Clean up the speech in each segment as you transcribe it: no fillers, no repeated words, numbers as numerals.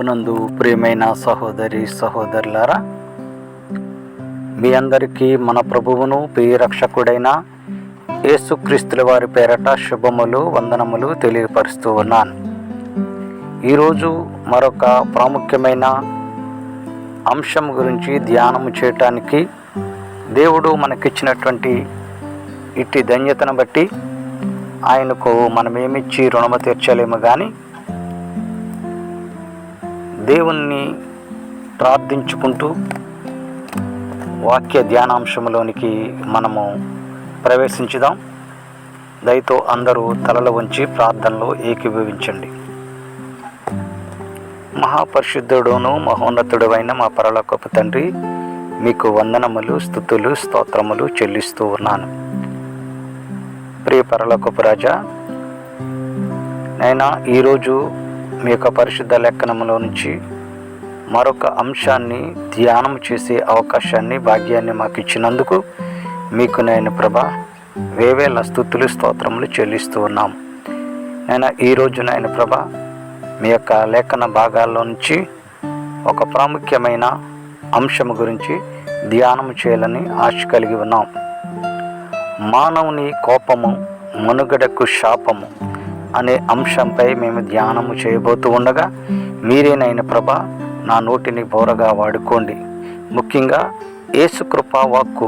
నందు ప్రియమైన సహోదరి సహోదరులారా, మీ అందరికీ మన ప్రభువును ప్రియ రక్షకుడైన యేసుక్రీస్తుల వారి పేరట శుభములు వందనములు తెలియపరుస్తూ ఉన్నాను. ఈరోజు మరొక ప్రాముఖ్యమైన అంశం గురించి ధ్యానము చేయటానికి దేవుడు మనకిచ్చినటువంటి ఇట్టి ధన్యతను బట్టి ఆయనకు మనమేమిచ్చి రుణము తీర్చలేము, కానీ దేవుణ్ణి ప్రార్థించుకుంటూ వాక్య ధ్యానాంశంలోనికి మనము ప్రవేశించుదాం. దయతో అందరూ తలలు వంచి ప్రార్థనలో ఏకీభవించండి. మహాపరిశుద్ధుడును మహోన్నతుడు అయిన మా పరలోకపు తండ్రి, మీకు వందనములు, స్తుతులు, స్తోత్రములు చెల్లిస్తూ ఉన్నాను. ప్రియ పరలోకపు రాజా, నైనా ఈరోజు మీ యొక్క పరిశుద్ధ లేఖనములో నుంచి మరొక అంశాన్ని ధ్యానం చేసే అవకాశాన్ని, భాగ్యాన్ని మాకు ఇచ్చినందుకు మీకు నేను ప్రభా వేవేల స్తుతులు, స్తోత్రములు చెల్లిస్తూ ఉన్నాము. నేను ఈరోజు నేను ప్రభా మీ యొక్క లేఖన భాగాల్లో నుంచి ఒక ప్రాముఖ్యమైన అంశం గురించి ధ్యానం చేయాలని ఆశ కలిగి ఉన్నాం. మానవుని కోపము మనుగడకు శాపము అనే అంశంపై మేము ధ్యానము చేయబోతూ ఉండగా, మీరేనైన ప్రభా నా నోటిని బోరగా వాడుకోండి. ముఖ్యంగా యేసు కృపా వాక్కు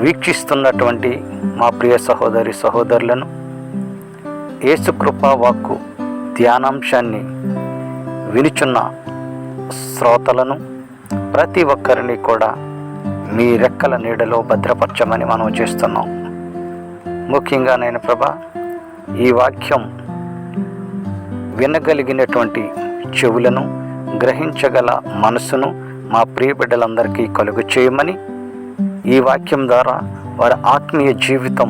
వీక్షిస్తున్నటువంటి మా ప్రియ సహోదరి సహోదరులను, యేసు కృపా వాక్కు ధ్యానాంశాన్ని వినుచున్న శ్రోతలను ప్రతి ఒక్కరిని కూడా మీ రెక్కల నీడలో భద్రపరచమని మనం చేస్తున్నాం. ముఖ్యంగా నేను ప్రభా ఈ వాక్యం వినగలిగినటువంటి చెవులను, గ్రహించగల మనసును మా ప్రియ బిడ్డలందరికీ కలుగు చేయమని, ఈ వాక్యం ద్వారా వారి ఆత్మీయ జీవితం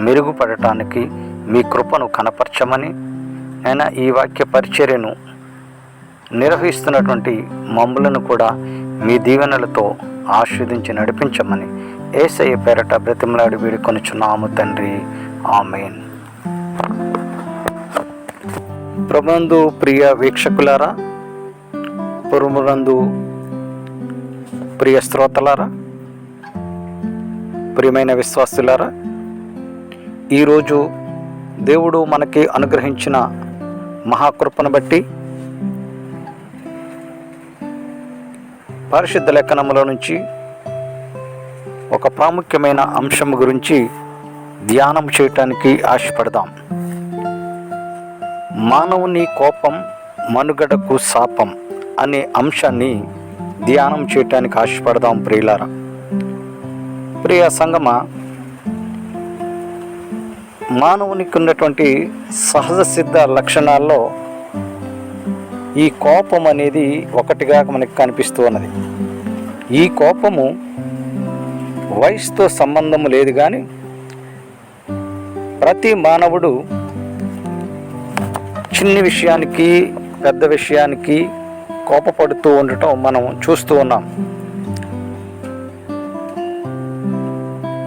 మెరుగుపడటానికి మీ కృపను కనపరచమని, అయినా ఈ వాక్య పరిచర్యను నిర్వహిస్తున్నటువంటి మమ్ములను కూడా మీ దీవెనలతో ఆశీర్వదించి నడిపించమని యేసయ్య పేరట బ్రతిమలాడి వేడుకొనుచున్నాము తండ్రి, ఆమేన్. ప్రభునందు ప్రియ వీక్షకులారా, పురమునందు ప్రియ శ్రోతలారా, ప్రియమైన విశ్వాసులారా, ఈరోజు దేవుడు మనకి అనుగ్రహించిన మహాకృపను బట్టి పరిశుద్ధ లేఖనములో నుంచి ఒక ప్రాముఖ్యమైన అంశం గురించి ధ్యానం చేయటానికి ఆశపడదాం. మానవుని కోపం మనుగడకు శాపం అనే అంశాన్ని ధ్యానం చేయటానికి ఆశపడదాం. ప్రియులారా, ప్రియ సంగమ, మానవునికి ఉన్నటువంటి సహజ సిద్ధ లక్షణాల్లో ఈ కోపం అనేది ఒకటిగా మనకి కనిపిస్తూ ఉన్నది. ఈ కోపము వయసుతో సంబంధం లేదు, కానీ ప్రతి మానవుడు చిన్ని విషయానికి, పెద్ద విషయానికి కోపపడుతూ ఉండటం మనం చూస్తూ ఉన్నాం.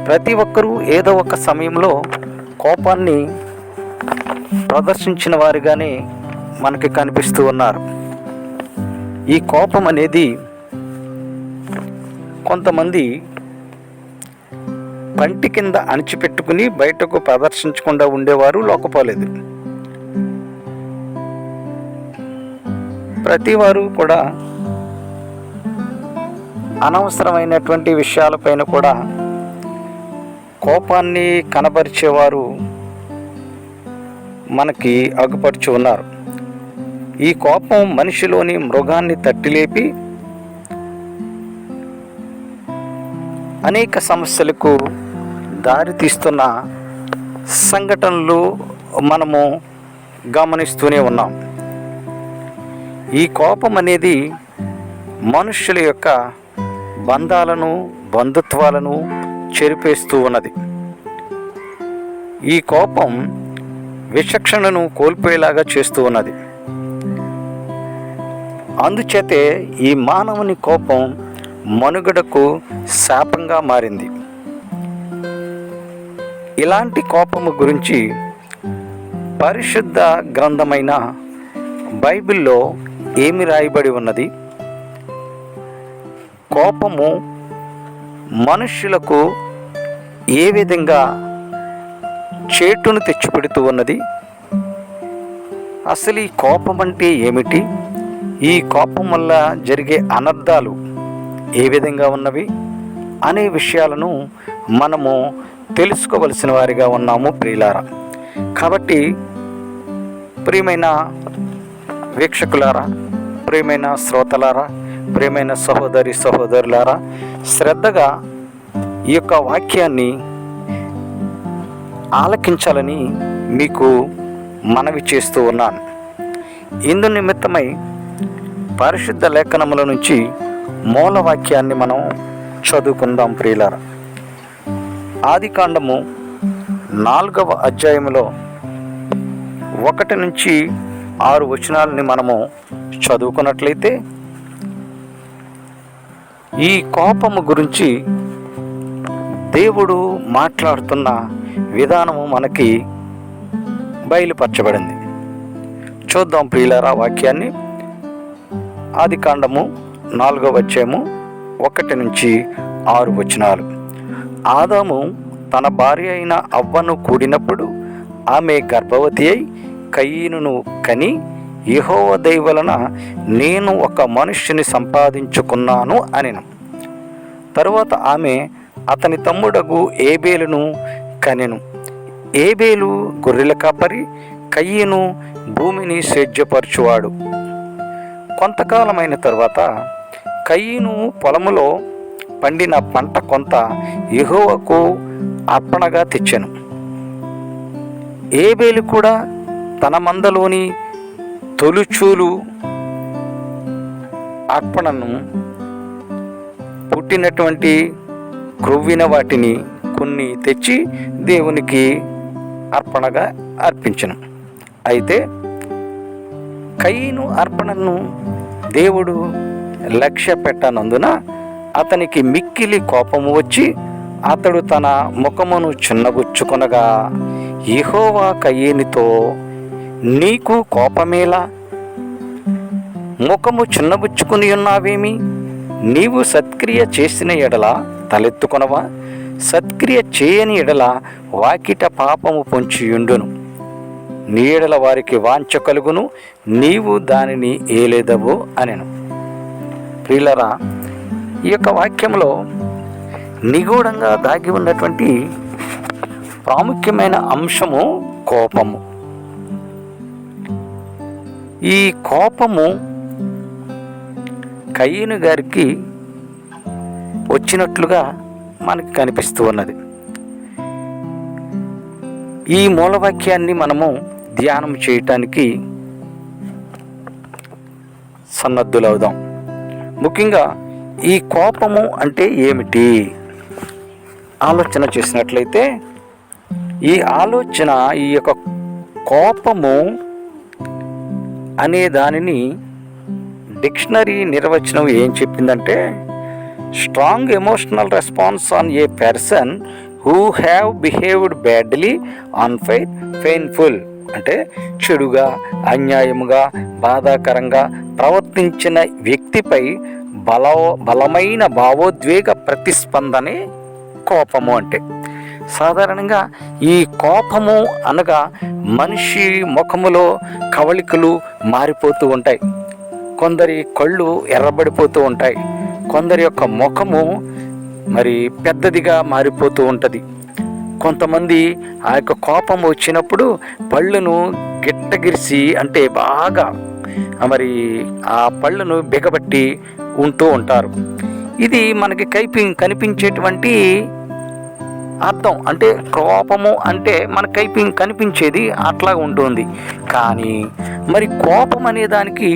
ప్రతి ఒక్కరూ ఏదో ఒక సమయంలో కోపాన్ని ప్రదర్శించిన వారిగానే మనకి కనిపిస్తూ ఉన్నారు. ఈ కోపం అనేది కొంతమంది పంటి కింద అణిచిపెట్టుకుని బయటకు ప్రదర్శించకుండా ఉండేవారు లోకపోలేదు. ప్రతి వారు కూడా అనవసరమైనటువంటి విషయాలపైన కూడా కోపాన్ని కనబరిచేవారు మనకి అగుపరుచు ఉన్నారు. ఈ కోపం మనిషిలోని మృగాన్ని తట్టిలేపి అనేక సమస్యలకు దారితీస్తున్న సంఘటనలు మనము గమనిస్తూనే ఉన్నాం. ఈ కోపం అనేది మనుష్యుల యొక్క బంధాలను, బంధుత్వాలను చెరిపేస్తూ ఉన్నది. ఈ కోపం విచక్షణను కోల్పోయేలాగా చేస్తూ ఉన్నది. అందుచేతే ఈ మానవుని కోపం మనుగడకు శాపంగా మారింది. ఇలాంటి కోపము గురించి పరిశుద్ధ గ్రంథమైన బైబిల్లో ఏమి రాయబడి ఉన్నది? కోపము మనుష్యులకు ఏ విధంగా చేటును తెచ్చిపెడుతూ ఉన్నది? అసలు ఈ కోపం అంటే ఏమిటి? ఈ కోపం వల్ల జరిగే అనర్థాలు ఏ విధంగా ఉన్నవి అనే విషయాలను మనము తెలుసుకోవలసిన వారిగా ఉన్నాము ప్రియులారా. కాబట్టి ప్రియమైన వీక్షకులారా, ప్రియమైన శ్రోతలారా, ప్రియమైన సహోదరులారా, శ్రద్ధగా ఈ యొక్క వాక్యాన్ని ఆలకించాలని మీకు మనవి చేస్తూ ఉన్నాను. ఇందు నిమిత్తమై పరిశుద్ధ లేఖనముల నుంచి మూల వాక్యాన్ని మనం చదువుకుందాం ప్రియులారా. ఆదికాండము 4వ అధ్యాయములో 1 నుంచి 6 వచనాలని మనము చదువుకున్నట్లయితే ఈ కోపము గురించి దేవుడు మాట్లాడుతున్న విధానము మనకి బయలుపరచబడింది. చూద్దాం ప్రియులారా వాక్యాన్ని. ఆదికాండము 4వ అధ్యాయము 1 నుంచి 6 వచనాలు. ఆదాము తన భార్య అయిన అవ్వను కూడినప్పుడు ఆమె గర్భవతి అయి కయీనును కని, యెహోవా దయ వలన నేను ఒక మనుష్యుని సంపాదించుకున్నాను అనెను. తరువాత ఆమె అతని తమ్ముడగు ఏబేలును కనెను. ఏబేలు గొర్రెల కాపరి, కయీను భూమిని సేద్యపరచువాడు. కొంతకాలమైన తరువాత కయీను పొలములో పండిన పంట కొంత యెహోవాకు అర్పణగా తెచ్చెను. ఏబేలు కూడా తన మందలోని తొలుచూలు అర్పణను, పుట్టినటువంటి క్రొవ్విన వాటిని కొన్ని తెచ్చి దేవునికి అర్పణగా అర్పించెను. అయితే కయీను అర్పణను దేవుడు లక్ష్య పెట్టనందున అతనికి మిక్కిలి కోపము వచ్చి అతడు తన ముఖమును చిన్నబుచ్చుకొనగా, యెహోవా కయీనుతో, నీకు కోపమేలా? ముఖము చిన్నబుచ్చుకుని ఉన్నావేమి? నీవు సత్క్రియ చేసిన ఎడల తలెత్తుకొనవా? సత్క్రియ చేయని ఎడల వాకిట పాపము పొంచియుండును. నీ ఎడల వారికి వాంఛ కలుగును, నీవు దానిని ఏలేదవు అనెను. ప్రియులారా, ఈ యొక్క వాక్యంలో నిగూఢంగా దాగి ఉన్నటువంటి ప్రాముఖ్యమైన అంశము కోపము. ఈ కోపము కయీను గారికి వచ్చినట్లుగా మనకి కనిపిస్తూ ఉన్నది. ఈ మూలవాక్యాన్ని మనము ధ్యానం చేయటానికి సన్నద్ధులవుదాం. ముఖ్యంగా ఈ కోపము అంటే ఏమిటి ఆలోచన చేసినట్లయితే, ఈ ఆలోచన, ఈ యొక్క కోపము అనే దానిని డిక్షనరీ నిర్వచనం ఏం చెప్పిందంటే, strong emotional response on a person who have behaved badly, unfair, painful. అంటే చెడుగా, అన్యాయముగా, బాధాకరంగా ప్రవర్తించిన వ్యక్తిపై బలమైన భావోద్వేగ ప్రతిస్పందనే కోపము అంటే. సాధారణంగా ఈ కోపము అనగా మనిషి ముఖములో కవళికలు మారిపోతూ ఉంటాయి. కొందరి కళ్ళు ఎర్రబడిపోతూ ఉంటాయి. కొందరి యొక్క ముఖము మరి పెద్దదిగా మారిపోతూ ఉంటుంది. కొంతమంది ఆ యొక్క కోపం వచ్చినప్పుడు పళ్ళను గిట్టగిరిసి, అంటే బాగా మరి ఆ పళ్ళను బిగబట్టి ఉంటూ ఉంటారు. ఇది మనకి కనిపించేటువంటి అర్థం. అంటే కోపము అంటే మనకి కనిపించేది అట్లా ఉంటుంది. కానీ మరి కోపం అనే దానికి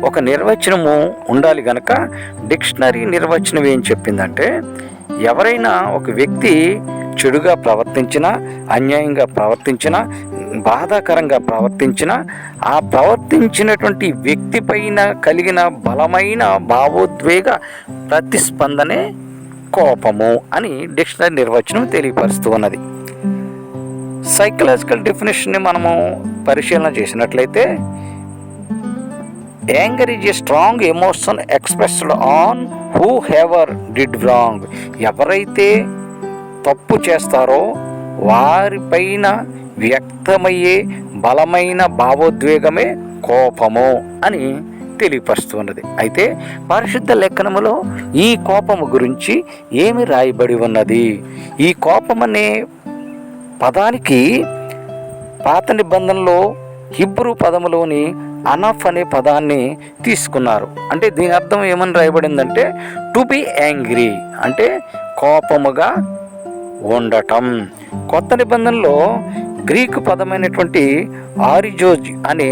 ఒక నిర్వచనము ఉండాలి గనక డిక్షనరీ నిర్వచనం ఏం చెప్పిందంటే, ఎవరైనా ఒక వ్యక్తి చెడుగా ప్రవర్తించినా, అన్యాయంగా ప్రవర్తించినా, బాధాకరంగా ప్రవర్తించినా, ఆ ప్రవర్తించినటువంటి వ్యక్తి పైన కలిగిన బలమైన భావోద్వేగ ప్రతిస్పందనే కోపము అని డిక్షనరీ నిర్వచనం తెలియపరుస్తూ ఉన్నది. సైకలాజికల్ డెఫినేషన్ని మనము పరిశీలన చేసినట్లయితే, anger is a strong emotion expressed on who have ever did wrong. ఎవరైతే తప్పు చేస్తారో వారిపైన వ్యక్తమయ్యే బలమైన భావోద్వేగమే కోపము అని తెలియపరుస్తున్నది. అయితే పరిశుద్ధ లేఖనములో ఈ కోపము గురించి ఏమి రాయబడి ఉన్నది? ఈ కోపం అనే పదానికి పాత నిబంధనలో హిబ్రూ పదములోని అనఫ్ అనే పదాన్ని తీసుకున్నారు. అంటే దీని అర్థం ఏమని రాయబడిందంటే టు బి యాంగ్రీ, అంటే కోపముగా ఉండటం. కొత్త నిబంధనలో గ్రీకు పదమైనటువంటి ఆరిజోజ్ అనే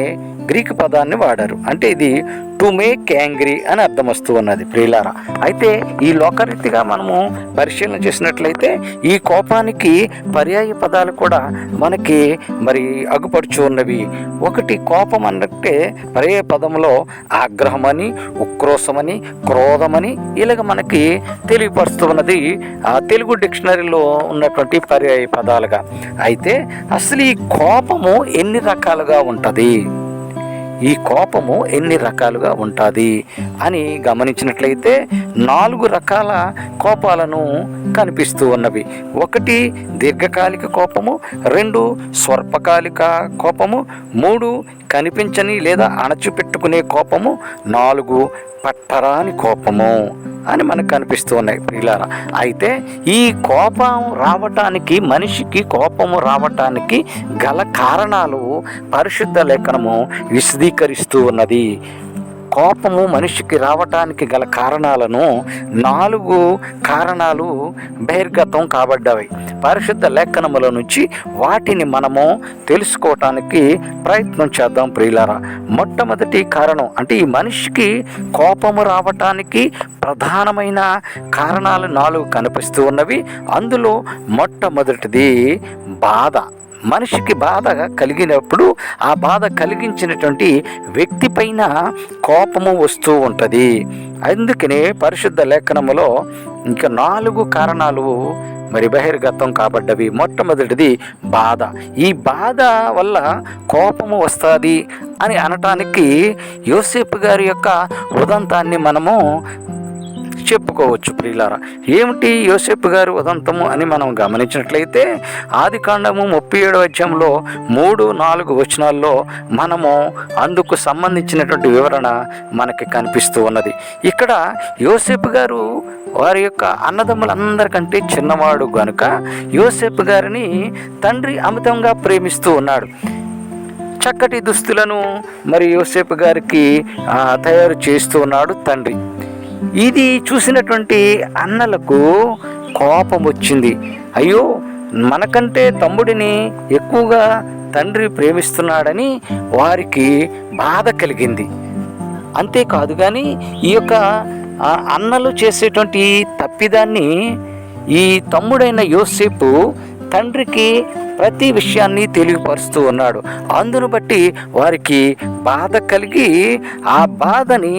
గ్రీకు పదాన్ని వాడారు. అంటే ఇది టు మేక్ యాంగ్రీ అని అర్థం వస్తూ ఉన్నది ప్రియులారా. అయితే ఈ లోకరీతిగా మనము పరిశీలన చేసినట్లయితే ఈ కోపానికి పర్యాయ పదాలు కూడా మనకి మరి అగుపడుచు ఉన్నవి. ఒకటి కోపం అంటే పర్యాయ పదంలో ఆగ్రహమని, ఉక్రోషమని, క్రోధమని ఇలాగ మనకి తెలియపరుస్తూ ఉన్నది ఆ తెలుగు డిక్షనరీలో ఉన్నటువంటి పర్యాయ పదాలుగా. అయితే అసలు ఈ కోపము ఎన్ని రకాలుగా ఉంటుంది, ఈ కోపము ఎన్ని రకాలుగా ఉంటుంది అని గమనించినట్లయితే 4 రకాల కోపాలను కనిపిస్తూ ఉన్నవి. 1 దీర్ఘకాలిక కోపము, 2 స్వల్పకాలిక కోపము, 3 కనిపించని లేదా అణచిపెట్టుకునే కోపము, 4 పట్టరాని కోపము అని మనకు కనిపిస్తూ ఉన్నాయి ప్రియులారా. అయితే ఈ కోపం రావటానికి, మనిషికి కోపము రావటానికి గల కారణాలు పరిశుద్ధ లేఖనము విశదీకరిస్తూ ఉన్నది. కోపము మనిషికి రావటానికి గల కారణాలను 4 కారణాలు బహిర్గతం కాబడ్డాయి పరిశుద్ధ లేఖనముల నుంచి. వాటిని మనము తెలుసుకోవటానికి ప్రయత్నం చేద్దాం ప్రియులారా. మొట్టమొదటి కారణం అంటే ఈ మనిషికి కోపము రావటానికి ప్రధానమైన కారణాలు 4 కనిపిస్తూ ఉన్నవి. అందులో మొట్టమొదటిది బాధ. మనిషికి బాధ కలిగినప్పుడు ఆ బాధ కలిగించినటువంటి వ్యక్తి పైన కోపము వస్తూ ఉంటుంది. అందుకనే పరిశుద్ధ లేఖనములో ఇంకా 4 కారణాలు మరి బహిర్గతం కాబడ్డవి. మొట్టమొదటిది బాధ. ఈ బాధ వల్ల కోపము వస్తుంది అని అనటానికి యోసేపు గారి యొక్క ఉదంతాన్ని మనము చెప్పుకోవచ్చు ప్రియులారా. ఏమిటి యోసేపు గారి ఉదంతము అని మనం గమనించినట్లయితే ఆదికాండము 37వ అధ్యాయంలో 3-4 వచనాల్లో మనము అందుకు సంబంధించినటువంటి వివరణ మనకి కనిపిస్తూ ఉన్నది. ఇక్కడ యోసేపు గారు వారి యొక్క అన్నదమ్ములందరికంటే చిన్నవాడు గనుక యోసేపు గారిని తండ్రి అమితంగా ప్రేమిస్తూ ఉన్నాడు. చక్కటి దుస్తులను మరి యోసేపు గారికి తయారు చేస్తూ ఉన్నాడు తండ్రి. ఇది చూసినటువంటి అన్నలకు కోపం వచ్చింది. అయ్యో, మనకంటే తమ్ముడిని ఎక్కువగా తండ్రి ప్రేమిస్తున్నాడని వారికి బాధ కలిగింది. అంతేకాదు కానీ ఈ యొక్క అన్నలు చేసేటువంటి తప్పిదాన్ని ఈ తమ్ముడైన యోసేపు తండ్రికి ప్రతి విషయాన్ని తెలియపరుస్తూ ఉన్నాడు. అందును బట్టి వారికి బాధ కలిగి ఆ బాధని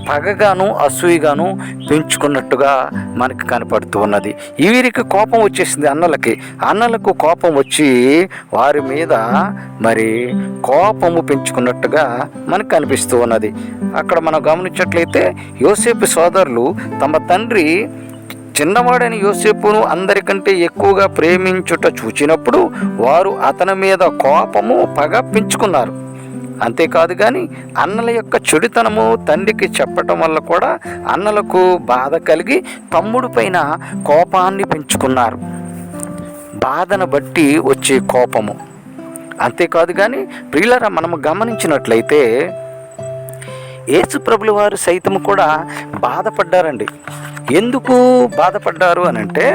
పగగాను అసూయగాను పెంచుకున్నట్టుగా మనకు కనపడుతూ ఉన్నది. వీరికి కోపం వచ్చేసింది. అన్నలకు కోపం వచ్చి వారి మీద మరి కోపము పెంచుకున్నట్టుగా మనకు కనిపిస్తూ ఉన్నది. అక్కడ మనం గమనించినట్లయితే యోసేపు సోదరులు తమ తండ్రి చిన్నవాడైన యోసేపును అందరికంటే ఎక్కువగా ప్రేమించుట చూచినప్పుడు వారు అతని మీద కోపము పగ పెంచుకున్నారు. అంతేకాదు కానీ అన్నల యొక్క చెడుతనము తండ్రికి చెప్పటం వల్ల కూడా అన్నలకు బాధ కలిగి తమ్ముడి పైన కోపాన్ని పెంచుకున్నారు. బాధను బట్టి వచ్చే కోపము. అంతేకాదు కానీ ప్రియులారా, మనము గమనించినట్లయితే యేసు ప్రభుల వారు సైతము కూడా బాధపడ్డారండి. ఎందుకు బాధపడ్డారు అని అంటే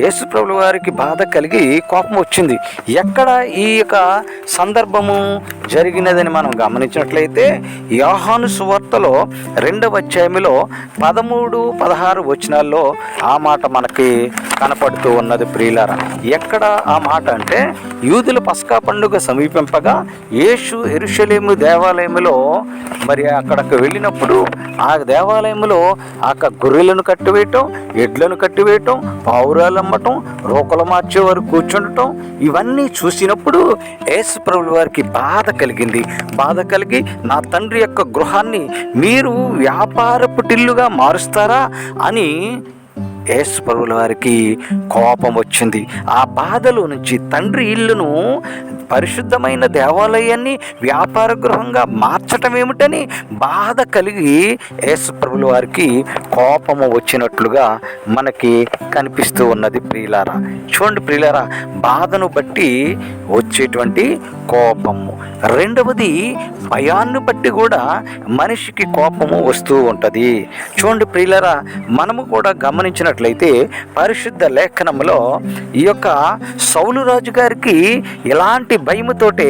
యేసు ప్రభుల వారికి బాధ కలిగి కోపం వచ్చింది. ఎక్కడ ఈ యొక్క సందర్భము జరిగినదని మనం గమనించినట్లయితే యోహాను సువార్తలో 2వ అధ్యాయంలో 13-16 వచనాల్లో ఆ మాట మనకి కనపడుతూ ఉన్నది ప్రియులారా. ఎక్కడ ఆ మాట అంటే, యూదుల పస్కా పండుగ సమీపింపగా యేసు యెరూషలేము దేవాలయములో మరి అక్కడికి వెళ్ళినప్పుడు ఆ దేవాలయంలో గొర్రెలను కట్టివేయటం, ఎడ్లను కట్టివేయటం, పావురాలు అమ్మటం, రోకలు మార్చే వారు కూర్చుండటం ఇవన్నీ చూసినప్పుడు యేసు ప్రభువు వారికి బాధ కలిగింది. బాధ కలిగి, నా తండ్రి యొక్క గృహాన్ని మీరు వ్యాపారపు టిల్లుగా మారుస్తారా అని యేసు ప్రభువుల వారికి కోపం వచ్చింది. ఆ బాధలో నుంచి తండ్రి ఇల్లును, పరిశుద్ధమైన దేవాలయాన్ని వ్యాపార గృహంగా మార్చటం ఏమిటని బాధ కలిగి యేసు ప్రభువుల వారికి కోపము వచ్చినట్లుగా మనకి కనిపిస్తూ ఉన్నది ప్రియులారా. చూడండి ప్రియులారా, బాధను బట్టి వచ్చేటువంటి కోపము. రెండవది, భయాన్ని బట్టి కూడా మనిషికి కోపము వస్తూ ఉంటుంది. చూడండి ప్రియులారా, మనము కూడా గమనించినట్లయితే పరిశుద్ధ లేఖనంలో ఈ యొక్క సౌలు రాజు గారికి ఇలాంటి భయముతోటే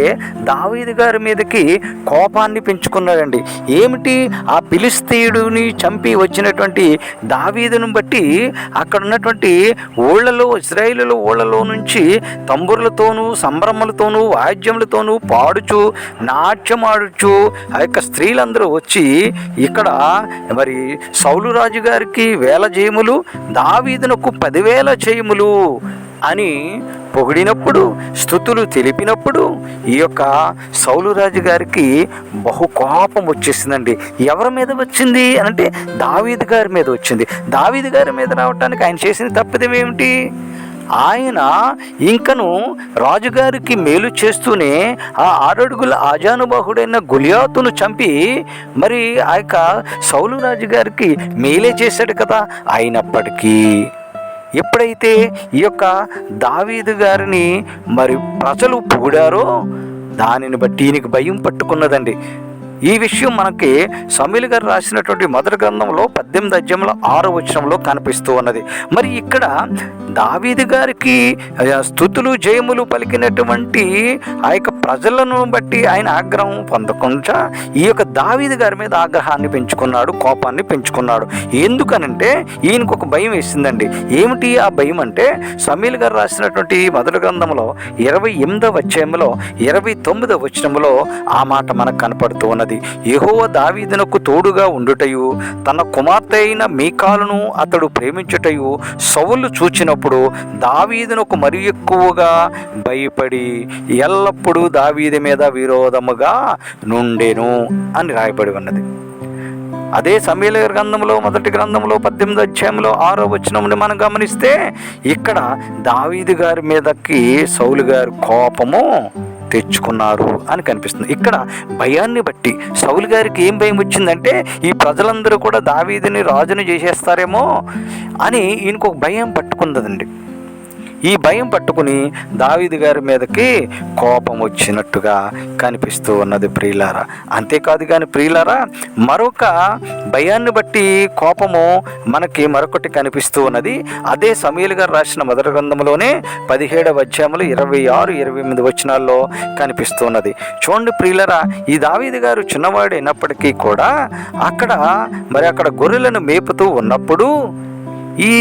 దావీదు గారి మీదకి కోపాన్ని పెంచుకున్నాడండి. ఏమిటి? ఆ ఫిలిష్తీయుడిని చంపి వచ్చినటువంటి దావీదును బట్టి అక్కడ ఉన్నటువంటి ఊళ్ళలో, ఇశ్రాయేలు ఊళ్ళలో నుంచి తంబుర్లతోనూ సంభ్రమలతోనూ వాయిద్యములతోనూ పాడుచు నాట్యమాడుచు ఆ యొక్క స్త్రీలందరూ వచ్చి ఇక్కడ మరి సౌలు రాజు గారికి 1000 జయములు, దావీదునకు 10,000 జయములు అని పొగిడినప్పుడు, స్తుతులు తెలిపినప్పుడు ఈ యొక్క సౌలు రాజు గారికి బహు కోపం వచ్చేసిందండి. ఎవరి మీద వచ్చింది అంటే దావీదు గారి మీద వచ్చింది. దావీదు గారి మీద రావటానికి ఆయన చేసిన తప్పిదమేమిటి? ఆయన ఇంకను రాజుగారికి మేలు చేస్తూనే ఆ 6 అడుగుల ఆజానుబాహుడైన గొలియాతును చంపి మరి ఆ యొక్క సౌలు రాజు గారికి మేలే చేశాడు కదా. అయినప్పటికీ ఎప్పుడైతే ఈ యొక్క దావీదు గారిని మరి ప్రజలు పొగిడారో దానిని బట్టి ఈయనకి భయం పట్టుకున్నదండి. ఈ విషయం మనకి సమూయేలు గారు రాసినటువంటి మొదటి గ్రంథంలో 18 అధ్యాయంలో 6వ వచనంలో కనిపిస్తూ ఉన్నది. మరి ఇక్కడ దావీదు గారికి స్తుతులు జయములు పలికినటువంటి ఆ యొక్క ప్రజలను బట్టి ఆయన ఆగ్రహం పొందకుండా ఈ యొక్క దావీదు గారి మీద ఆగ్రహాన్ని పెంచుకున్నాడు, కోపాన్ని పెంచుకున్నాడు. ఎందుకనంటే ఈయనకు ఒక భయం వేసిందండి. ఏమిటి ఆ భయం అంటే, సమూయేలు గారు రాసినటువంటి మొదటి గ్రంథంలో 28వ అధ్యాయంలో 29వ వచనంలో ఆ మాట మనకు కనపడుతూ ఉన్నది. యెహోవా దావీదునకు తోడుగా ఉండుటయు, తన కుమార్తె అయిన మీకాలును అతడు ప్రేమించుటయు సౌలు చూచినప్పుడు దావీదునకు మరి ఎక్కువగా భయపడి ఎల్లప్పుడూ దావీదు మీద విరోధముగా నుండెను అని రాయబడి ఉన్నది. అదే సమూయేలు గ్రంథంలో మొదటి గ్రంథంలో 18వ అధ్యాయంలో 6వ వచనం మనం గమనిస్తే ఇక్కడ దావీదు గారి మీదకి సౌలు గారు కోపము తెచ్చుకున్నారు అని కనిపిస్తుంది. ఇక్కడ భయాన్ని బట్టి సౌలు గారికి ఏం భయం వచ్చిందంటే, ఈ ప్రజలందరూ కూడా దావీదుని రాజుని చేసేస్తారేమో అని ఈయనకు ఒక భయం పట్టుకుందండి. ఈ భయం పట్టుకుని దావీదు గారి మీదకి కోపం వచ్చినట్టుగా కనిపిస్తూ ఉన్నది ప్రియులారా. అంతేకాదు కానీ ప్రియులారా, మరొక భయాన్ని బట్టి కోపము మనకి మరొకటి కనిపిస్తూ ఉన్నది. అదే సమూయేలు గారు రాసిన మొదటి గ్రంథంలోనే 17వ అధ్యాయంలో 26-28 వచనాల్లో కనిపిస్తూ ఉన్నది. చూడండి ప్రియులారా, ఈ దావీదు గారు చిన్నవాడైనప్పటికీ కూడా అక్కడ గొర్రెలను మేపుతూ ఉన్నప్పుడు ఈ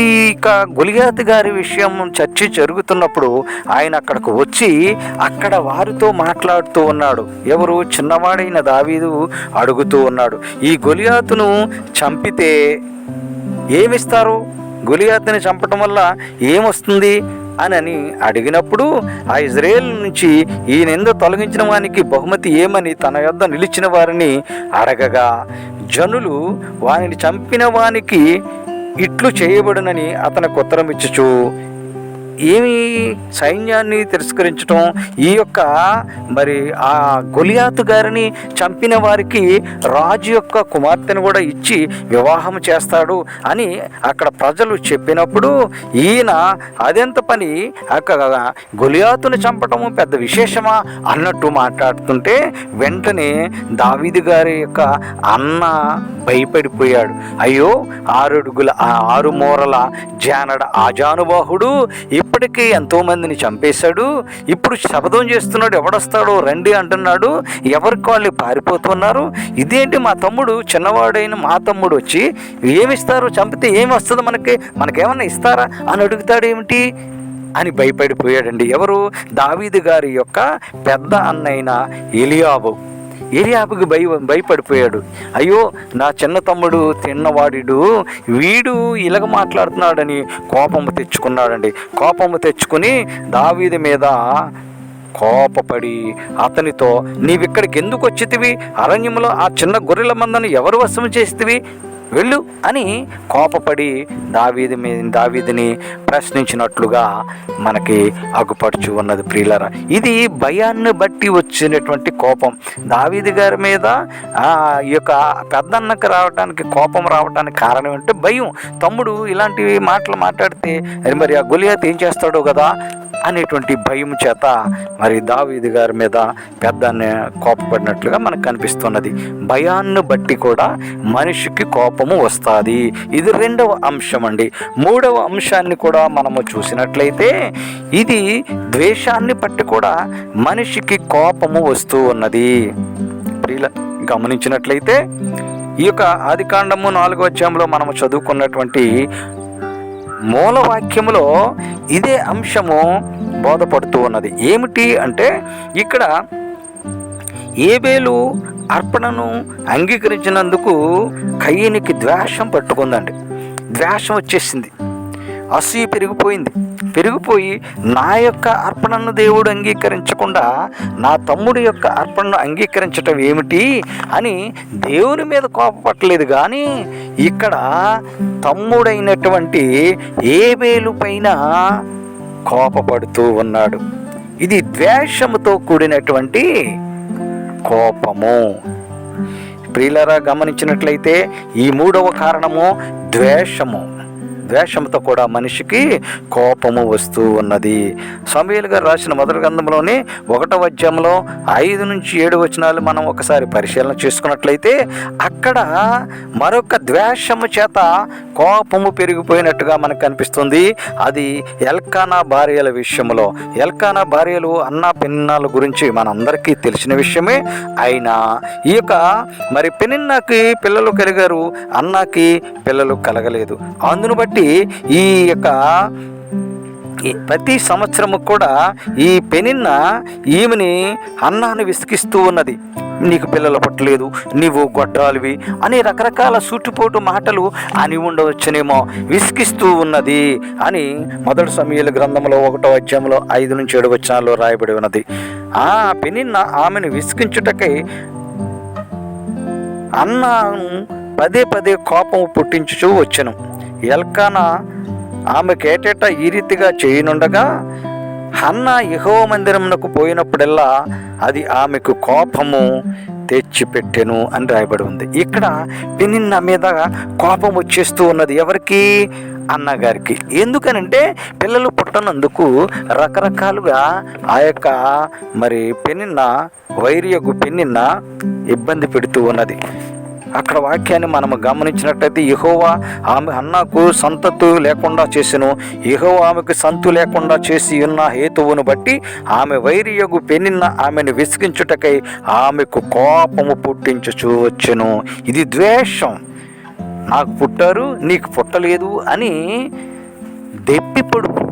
గొలియాతు గారి విషయం చర్చ జరుగుతున్నప్పుడు ఆయన అక్కడికి వచ్చి అక్కడ వారితో మాట్లాడుతూ ఉన్నాడు. ఎవరు? చిన్నవాడైన దావీదు అడుగుతూ ఉన్నాడు, ఈ గొలియాతును చంపితే ఏమిస్తారు? గొలియాతుని చంపటం వల్ల ఏమొస్తుంది అని అడిగినప్పుడు ఆ ఇజ్రాయేల్ నుంచి ఈ నింద తొలగించిన వానికి బహుమతి ఏమని తన యొద్ద నిలిచిన వారిని అడగగా, జనులు వానిని చంపిన వానికి ఇట్లు చేయబడునని అతనికి ఉత్తరం ఇచ్చుచు, ఏమి సైన్యాన్ని తిరస్కరించటం, ఈ యొక్క మరి ఆ గొలియాతు గారిని చంపిన వారికి రాజు యొక్క కుమార్తెను కూడా ఇచ్చి వివాహం చేస్తాడు అని అక్కడ ప్రజలు చెప్పినప్పుడు ఈయన అదెంత పని, అక్కడ గొలియాతుని చంపటము పెద్ద విశేషమా అన్నట్టు మాట్లాడుతుంటే వెంటనే దావీదు గారి యొక్క అన్న భయపడిపోయాడు. అయ్యో, 6 అడుగుల 6 మూరల జానడ ఆజానుబాహుడు ఇప్పటికే ఎంతోమందిని చంపేశాడు, ఇప్పుడు శపథం చేస్తున్నాడు, ఎవడొస్తాడో రండి అంటున్నాడు, ఎవరికి వాళ్ళు పారిపోతున్నారు, ఇదేంటి మా తమ్ముడు చిన్నవాడైన మా తమ్ముడు వచ్చి ఏమిస్తారు, చంపితే ఏమి వస్తుంది మనకేమన్నా ఇస్తారా అని అడుగుతాడేమిటి అని భయపడిపోయాడండి. ఎవరు? దావీదు గారి యొక్క పెద్ద అన్నైన ఏలియాబుకి భయపడిపోయాడు. అయ్యో నా చిన్న తమ్ముడు తిన్నవాడు, వీడు ఇలాగ మాట్లాడుతున్నాడని కోపము తెచ్చుకున్నాడండి. కోపము తెచ్చుకుని దావీదు మీద కోపపడి అతనితో, నీవిక్కడికి ఎందుకు వచ్చితివి, అరణ్యంలో ఆ చిన్న గొర్రెల మందను ఎవరు వశం చేసితివి, వెళ్ళు అని కోపపడి దావీదుని ప్రశ్నించినట్లుగా మనకి అగుపడుచు ఉన్నది ప్రియులారా. ఇది భయాన్ని బట్టి వచ్చినటువంటి కోపం. దావీదు గారి మీద ఈ యొక్క పెద్దన్నకు రావడానికి, కోపం రావడానికి కారణం ఏంటంటే భయం. తమ్ముడు ఇలాంటి మాటలు మాట్లాడితే మరి ఆ గొలియాతు ఏం చేస్తాడో కదా అనేటువంటి భయం చేత మరి దావీదు గారి మీద పెద్దన్న కోపపడినట్లుగా మనకు కనిపిస్తున్నది. భయాన్ని బట్టి కూడా మనిషికి కోపము వస్తుంది. ఇది రెండవ అంశం అండి. మూడవ అంశాన్ని కూడా మనము చూసినట్లయితే ఇది ద్వేషాన్ని బట్టి కూడా మనిషికి కోపము వస్తూ ఉన్నది. గమనించినట్లయితే ఈ యొక్క ఆదికాండము 4వ అధ్యాయంలో మనము చదువుకున్నటువంటి మూలవాక్యములో ఇదే అంశము బోధపడుతూ ఉన్నది. ఏమిటి అంటే ఇక్కడ ఏబేలు అర్పణను అంగీకరించినందుకు కయ్యనికి ద్వేషం పట్టుకుందండి. ద్వేషం వచ్చేసింది, అసూయ పెరిగిపోయి నా యొక్క అర్పణను దేవుడు అంగీకరించకుండా నా తమ్ముడి యొక్క అర్పణను అంగీకరించటం ఏమిటి అని దేవుని మీద కోపపట్టలేదు, కానీ ఇక్కడ తమ్ముడైనటువంటి ఏబేలు పైన కోపపడుతూ ఉన్నాడు. ఇది ద్వేషముతో కూడినటువంటి కోపము. ప్రియులారా, గమనించినట్లయితే ఈ మూడవ కారణము ద్వేషంతో కూడా మనిషికి కోపము వస్తూ ఉన్నది. సమూయేలు గారు రాసిన మొదటి గ్రంథంలోని 1వ అధ్యాయంలో 5 నుంచి 7 వచనాలు మనం ఒకసారి పరిశీలన చేసుకున్నట్లయితే అక్కడ మరొక ద్వేషము చేత కోపము పెరిగిపోయినట్టుగా మనకు కనిపిస్తుంది. అది ఎల్కానా భార్యల విషయంలో. ఎల్కానా భార్యలు అన్నా పెనిన్నాల గురించి మనందరికీ తెలిసిన విషయమే. అయినా ఈ యొక్క మరి పెనిన్నాకి పిల్లలు కలిగారు, అన్నాకి పిల్లలు కలగలేదు. అందును బట్టి ఈ యొక్క ప్రతి సంవత్సరము కూడా ఈ పెనిన్న ఈమెని అన్నాను విసిగిస్తూ ఉన్నది. నీకు పిల్లలు పుట్టలేదు, నీవు గొడ్రాలివి అని రకరకాల సూటిపోటు మాటలు అని ఉండవచ్చునేమో, విసిగిస్తూ ఉన్నది అని మొదటి సమూయేలు గ్రంథంలో 1వ అధ్యాయంలో 5 నుంచి 7 వచనాల్లో రాయబడి ఉన్నది. ఆ పెనిన్న ఆమెను విసిగించుటకై అన్నాను పదే కోపం పుట్టించుచూ వచ్చెను. ఎల్కానా ఆమెకేటేట ఈ రీతిగా చేయనుండగా హన్నా యెహోవా మందిరమునకు పోయినప్పుడల్లా అది ఆమెకు కోపము తెచ్చిపెట్టెను అని రాయబడి ఉంది. ఇక్కడ పెనిన్నా మీద కోపం వచ్చేస్తూ ఉన్నది. ఎవరికి? అన్నగారికి. ఎందుకనంటే పిల్లలు పుట్టనందుకు రకరకాలుగా ఆ యొక్క మరి వైరియగు పెనిన్న ఇబ్బంది పెడుతూ ఉన్నది. అక్కడ వాక్యాన్ని మనం గమనించినట్లయితే యెహోవా ఆమె హన్నాకు సంతతి లేకుండా చేసెను, యెహోవా ఆమెకు సంతు లేకుండా చేసి ఉన్న హేతువును బట్టి ఆమె వైరియగు పెనిన్న ఆమెను విసిగించుటకై ఆమెకు కోపము పుట్టించుచూ వచ్చెను. ఇది ద్వేషం. నాకు పుట్టారు, నీకు పుట్టలేదు అని దెప్పిపొడుపు.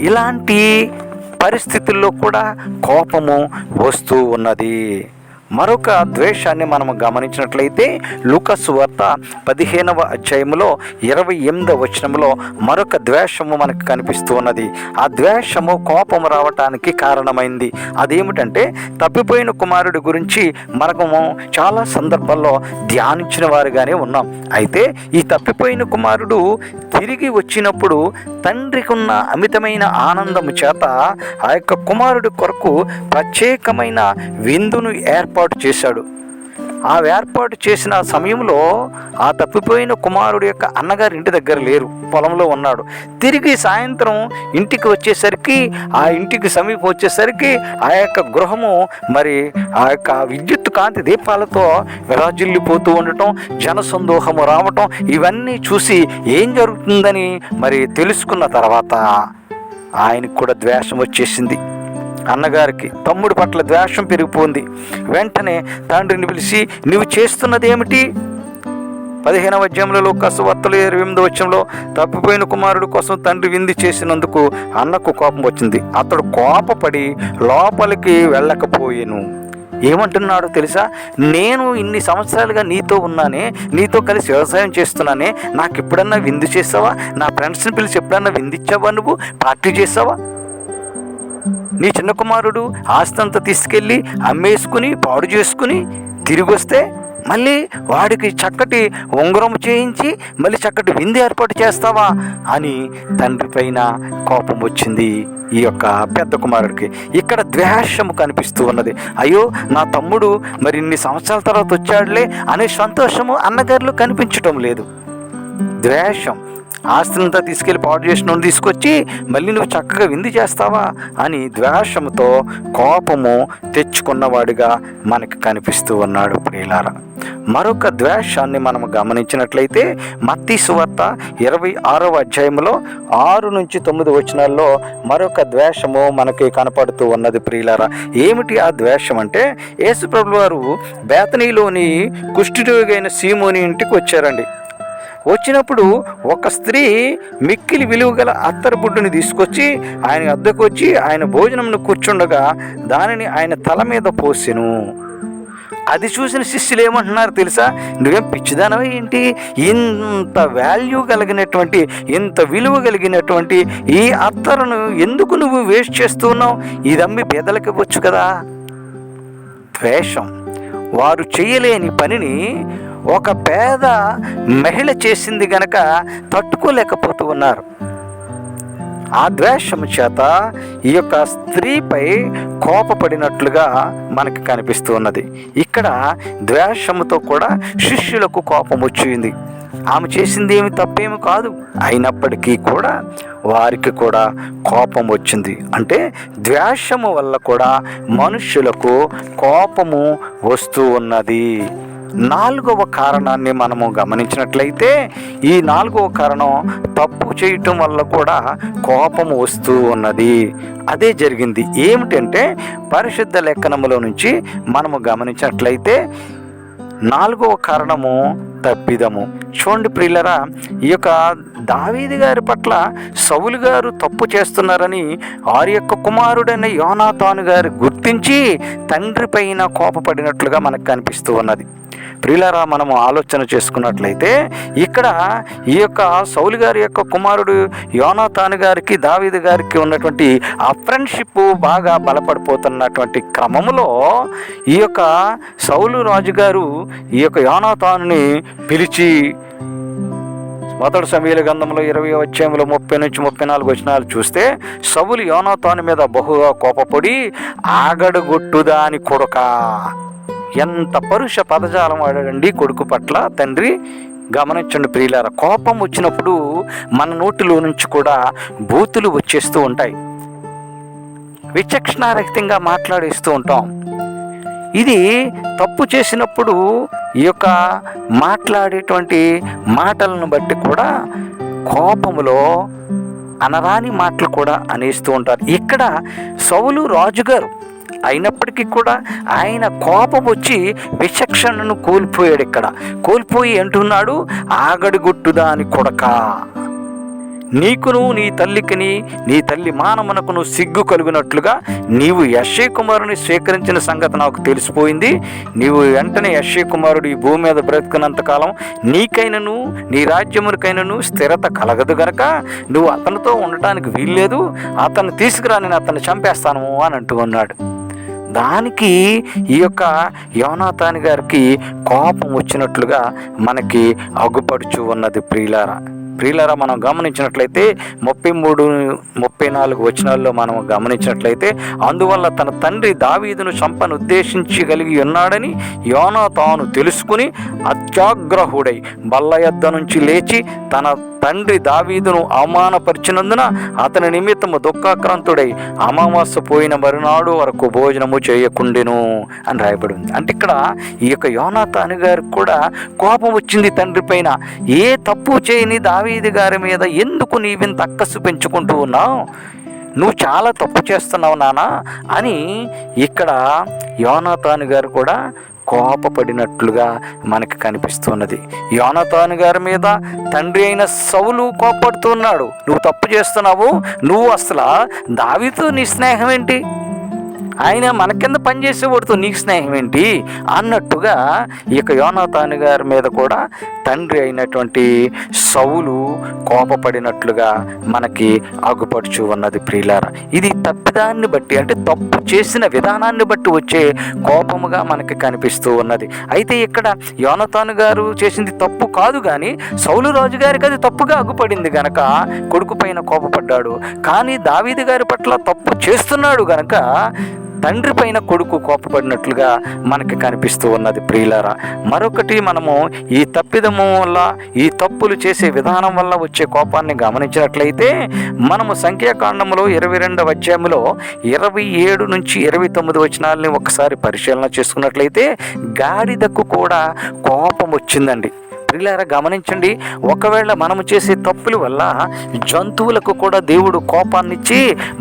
ఇలాంటి పరిస్థితుల్లో కూడా కోపము వస్తూ ఉన్నది. మరొక ద్వేషాన్ని మనం గమనించినట్లయితే లూకా సువార్త 15వ అధ్యాయంలో 28వ వచనంలో మరొక ద్వేషము మనకు కనిపిస్తూ ఉన్నది. ఆ ద్వేషము కోపము రావటానికి కారణమైంది. అదేమిటంటే తప్పిపోయిన కుమారుడి గురించి మనము చాలా సందర్భాల్లో ధ్యానించిన వారుగానే ఉన్నాం. అయితే ఈ తప్పిపోయిన కుమారుడు తిరిగి వచ్చినప్పుడు తండ్రికి ఉన్న అమితమైన ఆనందము చేత ఆ యొక్క కుమారుడి కొరకు ప్రత్యేకమైన విందును ఏర్పాటు చేశాడు. ఆ ఏర్పాటు చేసిన సమయంలో ఆ తప్పిపోయిన కుమారుడు యొక్క అన్నగారు ఇంటి దగ్గర లేరు, పొలంలో ఉన్నాడు. తిరిగి సాయంత్రం ఇంటికి వచ్చేసరికి, ఆ ఇంటికి సమీపం వచ్చేసరికి ఆ యొక్క గృహము మరి ఆ యొక్క విద్యుత్ కాంతి దీపాలతో విరాజిల్లిపోతూ ఉండటం, జనసందోహము రావటం, ఇవన్నీ చూసి ఏం జరుగుతుందని మరి తెలుసుకున్న తర్వాత ఆయనకు కూడా ద్వేషం వచ్చేసింది. అన్నగారికి తమ్ముడి పట్ల ద్వేషం పెరిగిపోయింది. వెంటనే తండ్రిని పిలిచి, నువ్వు చేస్తున్నది ఏమిటి? 15వ అధ్యాయంలో లూకాసు వార్తలు 28వ వచనంలో తప్పిపోయిన కుమారుడు కోసం తండ్రి విందు చేసినందుకు అన్నకు కోపం వచ్చింది. అతడు కోపపడి లోపలికి వెళ్ళకపోయాను. ఏమంటున్నాడో తెలుసా? నేను ఇన్ని సంవత్సరాలుగా నీతో ఉన్నానే, నీతో కలిసి వ్యవసాయం చేస్తున్నానే, నాకు ఎప్పుడన్నా విందు చేసావా? నా ఫ్రెండ్స్ని పిలిచి ఎప్పుడన్నా విందిచ్చావా? నువ్వు పార్టీ చేసావా? నీ చిన్న కుమారుడు ఆస్తి అంతా తీసుకెళ్ళి అమ్మేసుకుని పాడు చేసుకుని తిరిగి వస్తే మళ్ళీ వాడికి చక్కటి ఉంగరం చేయించి మళ్ళీ చక్కటి విందు ఏర్పాటు చేస్తావా అని తండ్రి పైన కోపం వచ్చింది ఈ యొక్క పెద్ద కుమారుడికి. ఇక్కడ ద్వేషము కనిపిస్తూ ఉన్నది. అయ్యో, నా తమ్ముడు మరి ఇన్ని సంవత్సరాల తర్వాత వచ్చాడులే అనే సంతోషము అన్నగారిలో కనిపించటం లేదు. ద్వేషం. ఆస్తినంతా తీసుకెళ్ళి పాడు చేసిన తీసుకొచ్చి మళ్ళీ నువ్వు చక్కగా విందు చేస్తావా అని ద్వేషముతో కోపము తెచ్చుకున్నవాడిగా మనకి కనిపిస్తూ ఉన్నాడు ప్రియులారా. మరొక ద్వేషాన్ని మనం గమనించినట్లయితే మత్తయి సువార్త 26వ అధ్యాయంలో 6 నుంచి 9 వచనాల్లో మరొక ద్వేషము మనకి కనపడుతూ ఉన్నది ప్రియులారా. ఏమిటి ఆ ద్వేషం అంటే, యేసు ప్రభువు వారు బేతనీలోని కుష్ఠరోగైన సీమోని ఇంటికి వచ్చారండి. వచ్చినప్పుడు ఒక స్త్రీ మిక్కిలి విలువ గల అత్తరు బుడ్డుని తీసుకొచ్చి ఆయన వద్దకు వచ్చి ఆయన భోజనంను కూర్చుండగా దానిని ఆయన తల మీద పోసెను. అది చూసిన శిష్యులు ఏమంటున్నారు తెలుసా? నువ్వేం పిచ్చిదానవా ఏంటి? ఇంత వాల్యూ కలిగినటువంటి, ఇంత విలువ కలిగినటువంటి ఈ అత్తరును ఎందుకు నువ్వు వేస్ట్ చేస్తూ ఉన్నావు? ఇది అమ్మి పేదలకు ఇవ్వచ్చు కదా. ద్వేషం. వారు చేయలేని పనిని ఒక పేద మహిళ చేసింది గనక తట్టుకోలేకపోతూ ఉన్నారు. ఆ ద్వేషము చేత ఈ యొక్క స్త్రీపై కోపపడినట్లుగా మనకి కనిపిస్తూ ఉన్నది. ఇక్కడ ద్వేషముతో కూడా శిష్యులకు కోపం వచ్చింది. ఆమె చేసింది ఏమి తప్పేమి కాదు, అయినప్పటికీ కూడా వారికి కూడా కోపం వచ్చింది. అంటే ద్వేషము వల్ల కూడా మనుష్యులకు కోపము వస్తూ ఉన్నది. 4వ కారణాన్ని మనము గమనించినట్లయితే ఈ 4వ కారణం తప్పు చేయటం వల్ల కూడా కోపము వస్తూ ఉన్నది. అదే జరిగింది. ఏమిటంటే పరిశుద్ధ లేఖనములో నుంచి మనము గమనించినట్లయితే 4వ కారణము తప్పిదము. చూడండి ప్రియులరా, ఈ యొక్క దావీదు గారి పట్ల సౌలు గారు తప్పు చేస్తున్నారని వారి యొక్క కుమారుడైన యోనాతాను గారు గుర్తించి తండ్రి పైన కోపపడినట్లుగా మనకు కనిపిస్తూ ఉన్నది. ప్రియులరా, మనము ఆలోచన చేసుకున్నట్లయితే ఇక్కడ ఈ యొక్క సౌలు గారి యొక్క కుమారుడు యోనాతాను గారికి దావీదు గారికి ఉన్నటువంటి ఆ ఫ్రెండ్షిప్ బాగా బలపడిపోతున్నటువంటి క్రమములో ఈ యొక్క సౌలు రాజుగారు ఈ యొక్క యోనాతానుని పిలిచి మొదటి సమూయేలు గ్రంథంలో 20వ అధ్యాయంలో 30 నుంచి 34 వచనాలు చూస్తే, సౌలు యోనాతాను మీద బహుగా కోపపడి ఆగడగొట్టుదాని కొడుక. ఎంత పరుష పదజాలం వాడాడండి కొడుకు పట్ల తండ్రి. గమనించండి ప్రియులారా, కోపం వచ్చినప్పుడు మన నోటిలో నుంచి కూడా బూతులు వచ్చేస్తూ ఉంటాయి. విచక్షణారహితంగా మాట్లాడేస్తూ ఉంటాం. ఇది తప్పు చేసినప్పుడు ఈ యొక్క మాట్లాడేటువంటి మాటలను బట్టి కూడా కోపములో అనరాని మాటలు కూడా అనేస్తూ ఉంటారు. ఇక్కడ సౌలు రాజుగారు అయినప్పటికీ కూడా ఆయన కోపం వచ్చి విచక్షణను కోల్పోయాడు. ఇక్కడ కోల్పోయి అంటున్నాడు, ఆగడిగొట్టుదాని కొడక, నీకును నీ తల్లికిని నీ తల్లి మానమునకును సిగ్గు కలుగునట్లుగా నీవు యెష్షయి కుమారుని స్వీకరించిన సంగతి నాకు తెలిసిపోయింది. నీవు వెంటనే యెష్షయి కుమారుడు ఈ భూమి మీద బ్రతుకున్నంతకాలం నీకైనను నీ రాజ్యమునికైనను స్థిరత కలగదు గనక నువ్వు అతనితో ఉండటానికి వీల్లేదు. అతన్ని తీసుకురా, నేను అతన్ని చంపేస్తాను అని అంటూ ఉన్నాడు. దానికి ఈ యొక్క యోనాతాను గారికి కోపం వచ్చినట్లుగా మనకి అగుపడుచు ఉన్నది ప్రియులారా. ప్రియులారా, మనం గమనించినట్లయితే 33, 34 వచనాల్లో మనం గమనించినట్లయితే, అందువల్ల తన తండ్రి దావీదును చంపను ఉద్దేశించగలిగి ఉన్నాడని యోనాతాను తెలుసుకుని అత్యాగ్రహుడై బల్ల యొద్ద నుంచి లేచి తన తండ్రి దావీదును అవమానపరిచినందున అతని నిమిత్తము దుఃఖాక్రాంతుడై అమావాస్య పోయిన మరునాడు వరకు భోజనము చేయకుండెను అని రాయబడి ఉంది. అంటే ఇక్కడ ఈ యొక్క యోనాతాను గారికి కూడా కోపం వచ్చింది తండ్రి పైన. ఏ తప్పు చేయని దావీదు గారి మీద ఎందుకు నీవింత అక్కసు పెంచుకుంటూ ఉన్నావు, నువ్వు చాలా తప్పు చేస్తున్నావు నానా అని ఇక్కడ యోనాతాను గారు కూడా కోపపడినట్లుగా మనకి కనిపిస్తున్నది. యోనాతాను గారి మీద తండ్రి అయిన సౌలు కోపడుతున్నాడు. నువ్వు తప్పు చేస్తున్నావు, నువ్వు అసలు దావీదుతో నీ స్నేహం ఏంటి, ఆయన మన కింద పనిచేసేవాడితో నీకు స్నేహం ఏంటి అన్నట్టుగా ఈ యొక్క యోనాతాను గారి మీద కూడా తండ్రి అయినటువంటి సౌలు కోపపడినట్లుగా మనకి ఆగుపడుచు ఉన్నది. ప్రియులారా, ఇది తప్పిదాన్ని బట్టి, అంటే తప్పు చేసిన విధానాన్ని బట్టి వచ్చే కోపముగా మనకి కనిపిస్తూ ఉన్నది. అయితే ఇక్కడ యోనాతాను గారు చేసింది తప్పు కాదు, కానీ సౌలు రాజు గారికి అది తప్పుగా ఆగుపడింది గనక కొడుకు పైన కోపపడ్డాడు. కానీ దావీదు గారి పట్ల తప్పు చేస్తున్నాడు గనక తండ్రి పైన కొడుకు కోపపడినట్లుగా మనకి కనిపిస్తూ ఉన్నది. ప్రియులారా, మరొకటి మనము ఈ తప్పిదము వల్ల, ఈ తప్పులు చేసే విధానం వల్ల వచ్చే కోపాన్ని గమనించినట్లయితే, మనము సంఖ్యాకాండములో 22వ అధ్యాయంలో 27 నుంచి 29 వచనాలని ఒకసారి పరిశీలన చేసుకున్నట్లయితే గాడిదకు కూడా కోపం వచ్చిందండి. ప్రియులారా, గమనించండి, ఒకవేళ మనము చేసే తప్పుల వల్ల జంతువులకు కూడా దేవుడు కోపాన్నిచ్చి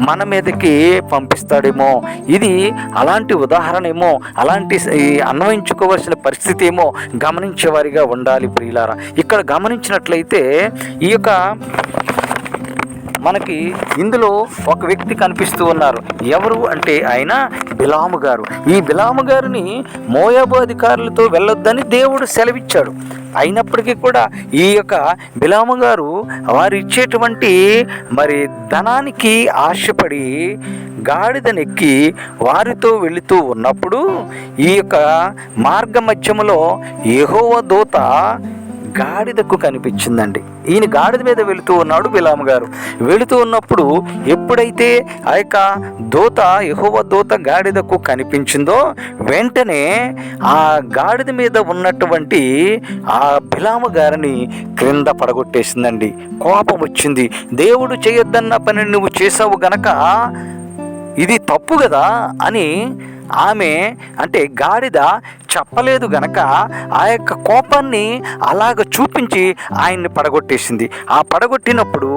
మన మీదకి పంపిస్తాడేమో. ఇది అలాంటి ఉదాహరణ ఏమో, అలాంటి అన్వయించుకోవాల్సిన పరిస్థితి ఏమో గమనించేవారిగా ఉండాలి. ప్రియులారా, ఇక్కడ గమనించినట్లయితే ఈ యొక్క మనకి ఇందులో ఒక వ్యక్తి కనిపిస్తూ ఉన్నారు. ఎవరు అంటే ఆయన బిలాము గారు. ఈ బిలాము గారిని మోయాబు అధికారులతో వెళ్ళొద్దని దేవుడు సెలవిచ్చాడు. అయినప్పటికీ కూడా ఈ యొక్క బిలాము గారు వారు ఇచ్చేటువంటి ధనానికి ఆశపడి గాడిదనెక్కి వారితో వెళుతూ ఉన్నప్పుడు ఈ యొక్క మార్గ మధ్యములో యెహోవా దూత గాడిదకు కనిపించిందండి. ఈయన గాడిద మీద వెళుతూ ఉన్నాడు. బిలాము గారు వెళుతూ ఉన్నప్పుడు ఎప్పుడైతే ఆ యొక్క దూత, యెహోవా దూత గాడిదకు కనిపించిందో వెంటనే ఆ గాడిద మీద ఉన్నటువంటి ఆ బిలాము గారిని క్రింద పడగొట్టేసిందండి. కోపం వచ్చింది. దేవుడు చేయొద్దన్న పని నువ్వు చేసావు గనక ఇది తప్పు కదా అని ఆమె, అంటే గాడిద చెప్పలేదు గనక ఆ యొక్క కోపాన్ని అలాగ చూపించి ఆయన్ని పడగొట్టేసింది. ఆ పడగొట్టినప్పుడు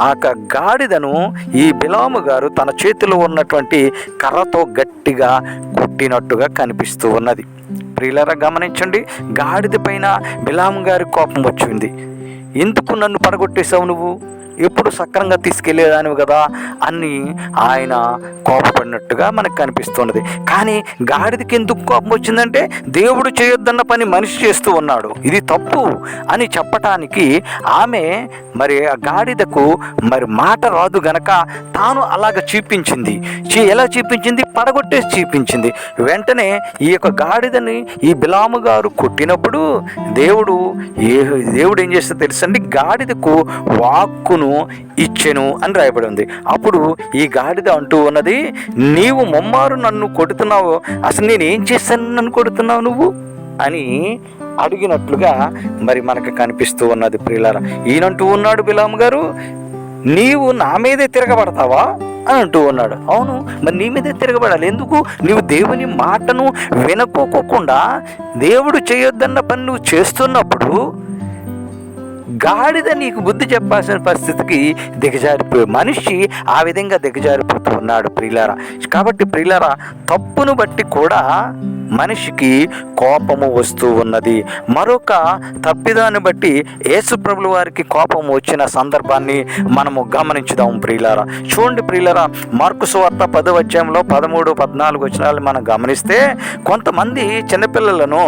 ఆ గాడిదను ఈ బిలాము గారు తన చేతిలో ఉన్నటువంటి కర్రతో గట్టిగా కొట్టినట్టుగా కనిపిస్తూ ఉన్నది. ప్రియులారా, గమనించండి, గాడిద పైన బిలాము గారి కోపం వచ్చింది. ఎందుకు నన్ను పడగొట్టేశావు, నువ్వు ఎప్పుడు సక్రంగా తీసుకెళ్లేదానివి కదా అని ఆయన కోపపడినట్టుగా మనకు కనిపిస్తున్నది. కానీ గాడిదకి ఎందుకు కోపం వచ్చిందంటే దేవుడు చేయొద్దన్న పని మనిషి చేస్తూ ఉన్నాడు, ఇది తప్పు అని చెప్పటానికి ఆమె ఆ గాడిదకు మాట రాదు గనక తాను అలాగ చూపించింది. ఎలా చూపించింది? పడగొట్టేసి చూపించింది. వెంటనే ఈ యొక్క గాడిదని ఈ బిలాము గారు కొట్టినప్పుడు దేవుడు ఏం చేస్తే తెలుసండి, గాడిదకు వాక్కును ఇచ్చెను అని రాయబడి ఉంది. అప్పుడు ఈ గాడిద అంటూ ఉన్నది, నీవు ముమ్మారు నన్ను కొడుతున్నావు, అసలు నేనేం చేశాను నన్ను కొడుతున్నావు నువ్వు అని అడిగినట్లుగా మనకు కనిపిస్తూ ఉన్నది. ప్రియులారా, ఈయనంటూ ఉన్నాడు బిలాము గారు, నీవు నా మీదే తిరగబడతావా అని అంటూ ఉన్నాడు. అవును, నీ మీదే తిరగబడాలి. ఎందుకు? నీవు దేవుని మాటను వినుకోకుండా దేవుడు చేయొద్దన్న పని నువ్వు చేస్తున్నప్పుడు గాడిద నీకు బుద్ధి చెప్పాల్సిన పరిస్థితికి దిగజారిపోయి మనిషి ఆ విధంగా దిగజారిపోతూ ఉన్నాడు. ప్రియులారా, కాబట్టి ప్రియులారా, తప్పును బట్టి కూడా మనిషికి కోపము వస్తూ ఉన్నది. మరొక తప్పిదాన్ని బట్టి యేసుప్రభుల వారికి కోపం వచ్చిన సందర్భాన్ని మనము గమనించుదాం. ప్రియులారా, చూడండి ప్రియులారా, మార్కు సువార్త 10వ అధ్యాయంలో 13, 14 వచనాలు మనం గమనిస్తే, కొంతమంది చిన్నపిల్లలను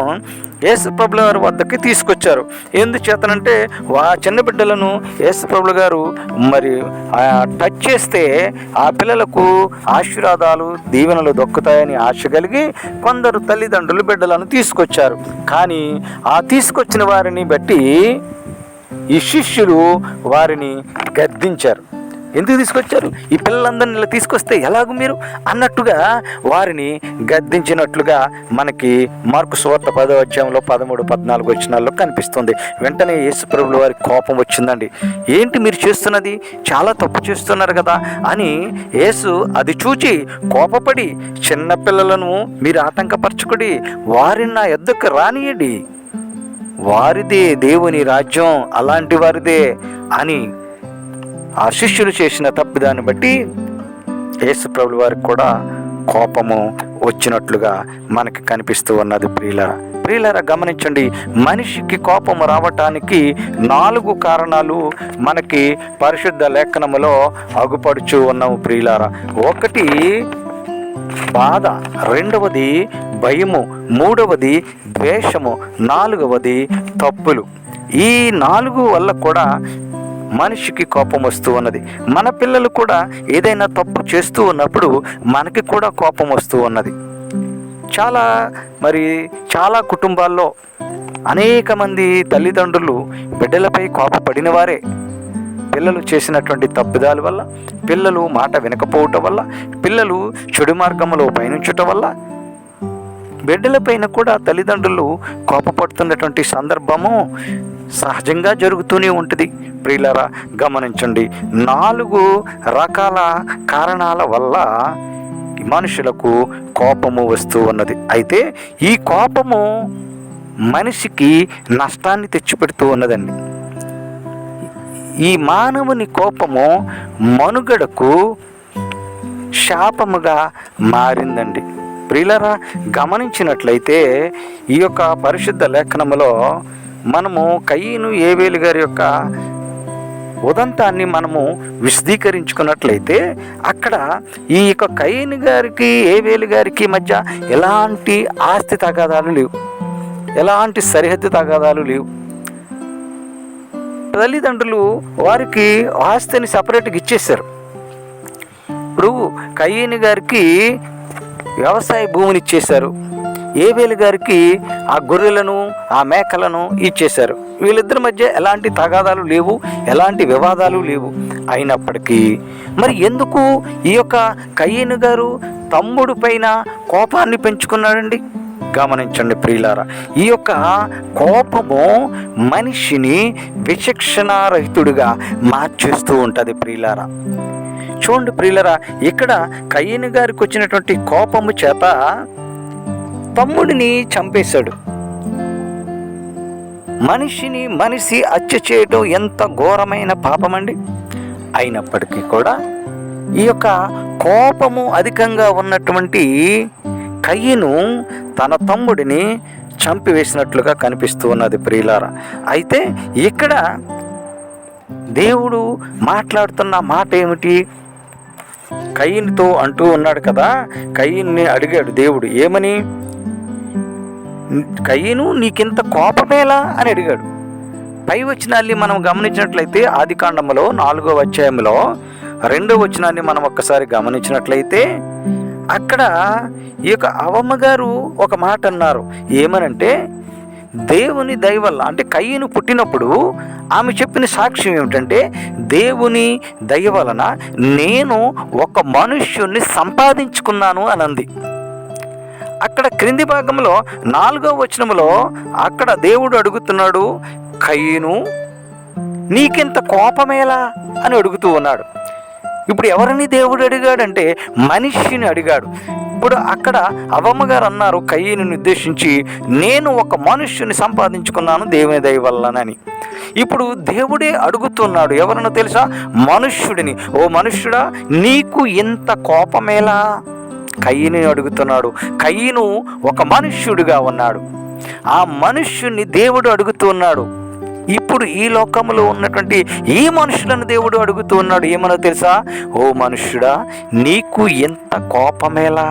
యేసుప్రభుల వారి వద్దకి తీసుకొచ్చారు. ఎందుచేతనంటే ఆ చిన్న బిడ్డలను యేసుప్రభుల గారు టచ్ చేస్తే ఆ పిల్లలకు ఆశీర్వాదాలు, దీవెనలు దొక్కుతాయని ఆశ కలిగి కొందరు తల్లిదండ్రులు బిడ్డలను తీసుకొచ్చారు. కానీ ఆ తీసుకొచ్చిన వారిని బట్టి ఈ శిష్యులు వారిని గద్దించారు. ఎందుకు తీసుకొచ్చారు? ఈ పిల్లలందరినీ ఇలా తీసుకొస్తే ఎలాగూ మీరు అన్నట్టుగా వారిని గద్దించినట్లుగా మనకి మార్కు సువార్త 10వ అధ్యాయంలో 13, 14 వచనాల్లో కనిపిస్తుంది. వెంటనే యేసు ప్రభువుల వారికి కోపం వచ్చిందండి. ఏంటి మీరు చేస్తున్నది? చాలా తప్పు చేస్తున్నారు కదా అని యేసు అది చూచి కోపపడి, చిన్నపిల్లలను మీరు ఆటంకపరచుకుడి, వారిని నా యొద్దకు రానియండి, వారిదే దేవుని రాజ్యం, అలాంటి వారిదే అని ఆ శిష్యులు చేసిన తప్పిదాన్ని బట్టి యేసు ప్రభువుల వారికి కూడా కోపము వచ్చినట్లుగా మనకి కనిపిస్తూ ఉన్నది. ప్రియులారా గమనించండి, మనిషికి కోపము రావటానికి 4 కారణాలు మనకి పరిశుద్ధ లేఖనములో అగుపడుచు ఉన్నాము ప్రియులారా. 1 బాధ, 2వది భయము, 3వది ద్వేషము, 4వది తప్పులు. ఈ 4 వల్ల కూడా మనిషికి కోపం వస్తూ ఉన్నది. మన పిల్లలు కూడా ఏదైనా తప్పు చేస్తూ ఉన్నప్పుడు మనకి కూడా కోపం వస్తూ ఉన్నది. చాలా కుటుంబాల్లో అనేక మంది తల్లిదండ్రులు బిడ్డలపై కోపపడిన వారే. పిల్లలు చేసినటువంటి తప్పిదాల వల్ల, పిల్లలు మాట వినకపోవటం వల్ల, పిల్లలు చెడు మార్గంలో పయనించటం వల్ల బిడ్డలపైన కూడా తల్లిదండ్రులు కోపపడుతున్నటువంటి సందర్భము సహజంగా జరుగుతూనే ఉంటుంది. ప్రియులారా గమనించండి, 4 రకాల కారణాల వల్ల మనుషులకు కోపము వస్తూ ఉన్నది. అయితే ఈ కోపము మనిషికి నష్టాన్ని తెచ్చిపెడుతూ ఉన్నదండి. ఈ మానవుని కోపము మనుగడకు శాపముగా మారిందండి. ప్రియులారా గమనించినట్లయితే ఈ యొక్క పరిశుద్ధ లేఖనములో మనము కయీను ఏబేలు గారి యొక్క ఉదంతాన్ని మనము విశదీకరించుకున్నట్లయితే అక్కడ ఈ యొక్క కయీను గారికి ఏబేలు గారికి మధ్య ఎలాంటి ఆస్తి తగాదాలు లేవు, ఎలాంటి సరిహద్దు తగాదాలు లేవు. తల్లిదండ్రులు వారికి ఆస్తిని సపరేట్గా ఇచ్చేశారు. ఇప్పుడు కయీను గారికి వ్యవసాయ భూమిని ఇచ్చేశారు, ఏబేలు గారికి ఆ గొర్రెలను ఆ మేకలను ఇచ్చేశారు. వీళ్ళిద్దరి మధ్య ఎలాంటి తగాదాలు లేవు, ఎలాంటి వివాదాలు లేవు. అయినప్పటికీ మరి ఎందుకు ఈ యొక్క కయీను గారు తమ్ముడు పైన కోపాన్ని పెంచుకున్నాడండి? గమనించండి ప్రియులారా, ఈ యొక్క కోపము మనిషిని విచక్షణారహితుడిగా మార్చేస్తూ ఉంటుంది ప్రియులారా. చూడండి ప్రియులారా, ఇక్కడ కయీను గారికి వచ్చినటువంటి కోపము చేత తమ్ముడిని చంపేశాడు. మనిషి హత్య చేయడం ఎంత ఘోరమైన పాపమండి. అయినప్పటికీ కూడా ఈ యొక్క కోపము అధికంగా ఉన్నటువంటి కయీను తన తమ్ముడిని చంపివేసినట్లుగా కనిపిస్తూ ఉన్నది ప్రియులారా. అయితే ఇక్కడ దేవుడు మాట్లాడుతున్న మాట ఏమిటి? కయీనుతో అంటూ ఉన్నాడు కదా, కయీన్ని అడిగాడు దేవుడు ఏమని? కయీను నీకింత కోపమేలా అని అడిగాడు. పై వచనాన్ని మనం గమనించినట్లయితే ఆదికాండములో 4వ అధ్యాయంలో 2వ వచనాన్ని మనం ఒక్కసారి గమనించినట్లయితే అక్కడ ఈ యొక్క అవ్వమ్మ గారు ఒక మాట అన్నారు. ఏమనంటే దేవుని దయ వల్ల, అంటే కయీను పుట్టినప్పుడు ఆమె చెప్పిన సాక్ష్యం ఏమిటంటే దేవుని దయ వలన నేను ఒక మనుష్యుణ్ణి సంపాదించుకున్నాను అని అంది. అక్కడ క్రింది భాగంలో 4వ వచనంలో అక్కడ దేవుడు అడుగుతున్నాడు, కయీను నీకెంత కోపమేలా అని అడుగుతూ ఉన్నాడు. ఇప్పుడు ఎవరిని దేవుడు అడిగాడంటే మనిషిని అడిగాడు. ఇప్పుడు అక్కడ అవ్వమ్మ గారు అన్నారు కయీనుని ఉద్దేశించి, నేను ఒక మనుష్యుని సంపాదించుకున్నాను దేవుని దయ వల్లనని. ఇప్పుడు దేవుడే అడుగుతున్నాడు ఎవరన్నా తెలుసా? మనుష్యుడిని. ఓ మనుష్యుడా నీకు ఇంత కోపమేలా? కయీనుని అడుగుతున్నాడు. కయీను ఒక మనుష్యుడిగా ఉన్నాడు. ఆ మనుష్యుని దేవుడు అడుగుతున్నాడు. ఇప్పుడు ఈ లోకంలో ఉన్నటువంటి ఈ మనుషులను దేవుడు అడుగుతూ ఉన్నాడు. ఏమనో తెలుసా? ఓ మనుష్యుడా నీకు ఎంత కోపమేలా?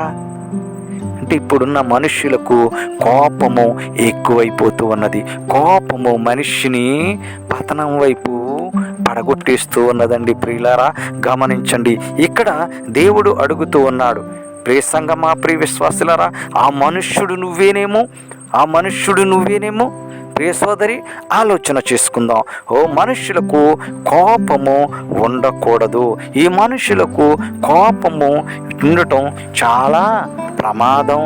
అంటే ఇప్పుడున్న మనుష్యులకు కోపము ఎక్కువైపోతూ ఉన్నది. కోపము మనిషిని పతనం వైపు పడగొట్టేస్తూ ఉన్నదండి. ప్రియులారా గమనించండి, ఇక్కడ దేవుడు అడుగుతూ ఉన్నాడు, ప్రియ సంగమా, ప్రియ విశ్వాసులారా, ఆ మనుష్యుడు నువ్వేనేమో ప్రియ సోదరి, ఆలోచన చేసుకుందాం. మనుషులకు కోపము ఉండకూడదు. ఈ మనుషులకు కోపము ఉండటం చాలా ప్రమాదం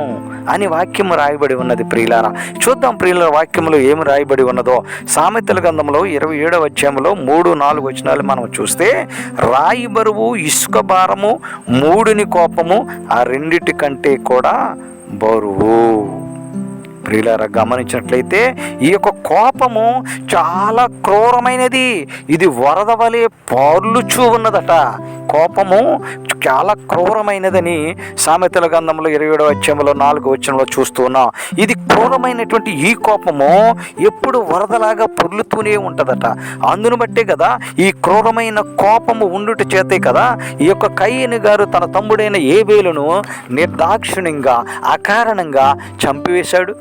అని వాక్యము రాయబడి ఉన్నది. ప్రియులారా, చూద్దాం ప్రియుల వాక్యములో ఏమి రాయబడి ఉన్నదో. సామెతల గ్రంథంలో 27వ అధ్యాయంలో 3-4 వచనాలు మనం చూస్తే, రాయి బరువు, ఇసుక భారము, మూడుని కోపము ఆ రెండిటి కంటే కూడా బరువు. ప్రియులారా, గమనించినట్లయితే ఈ యొక్క కోపము చాలా క్రూరమైనది. ఇది వరద వలె పార్లుచూ ఉన్నదట. కోపము చాలా క్రూరమైనదని సామెతల గ్రంథంలో 27వ అధ్యాయంలో 4వ వచనంలో చూస్తూ ఉన్నాం. ఇది క్రూరమైనటువంటి ఈ కోపము ఎప్పుడు వరదలాగా పొర్లుతూనే ఉంటుందట. అందును బట్టే కదా ఈ క్రూరమైన కోపము ఉండుట చేతే కదా ఈ యొక్క కయీను గారు తన తమ్ముడైన ఏబేలును నిర్దాక్షిణ్యంగా అకారణంగా చంపివేశాడు.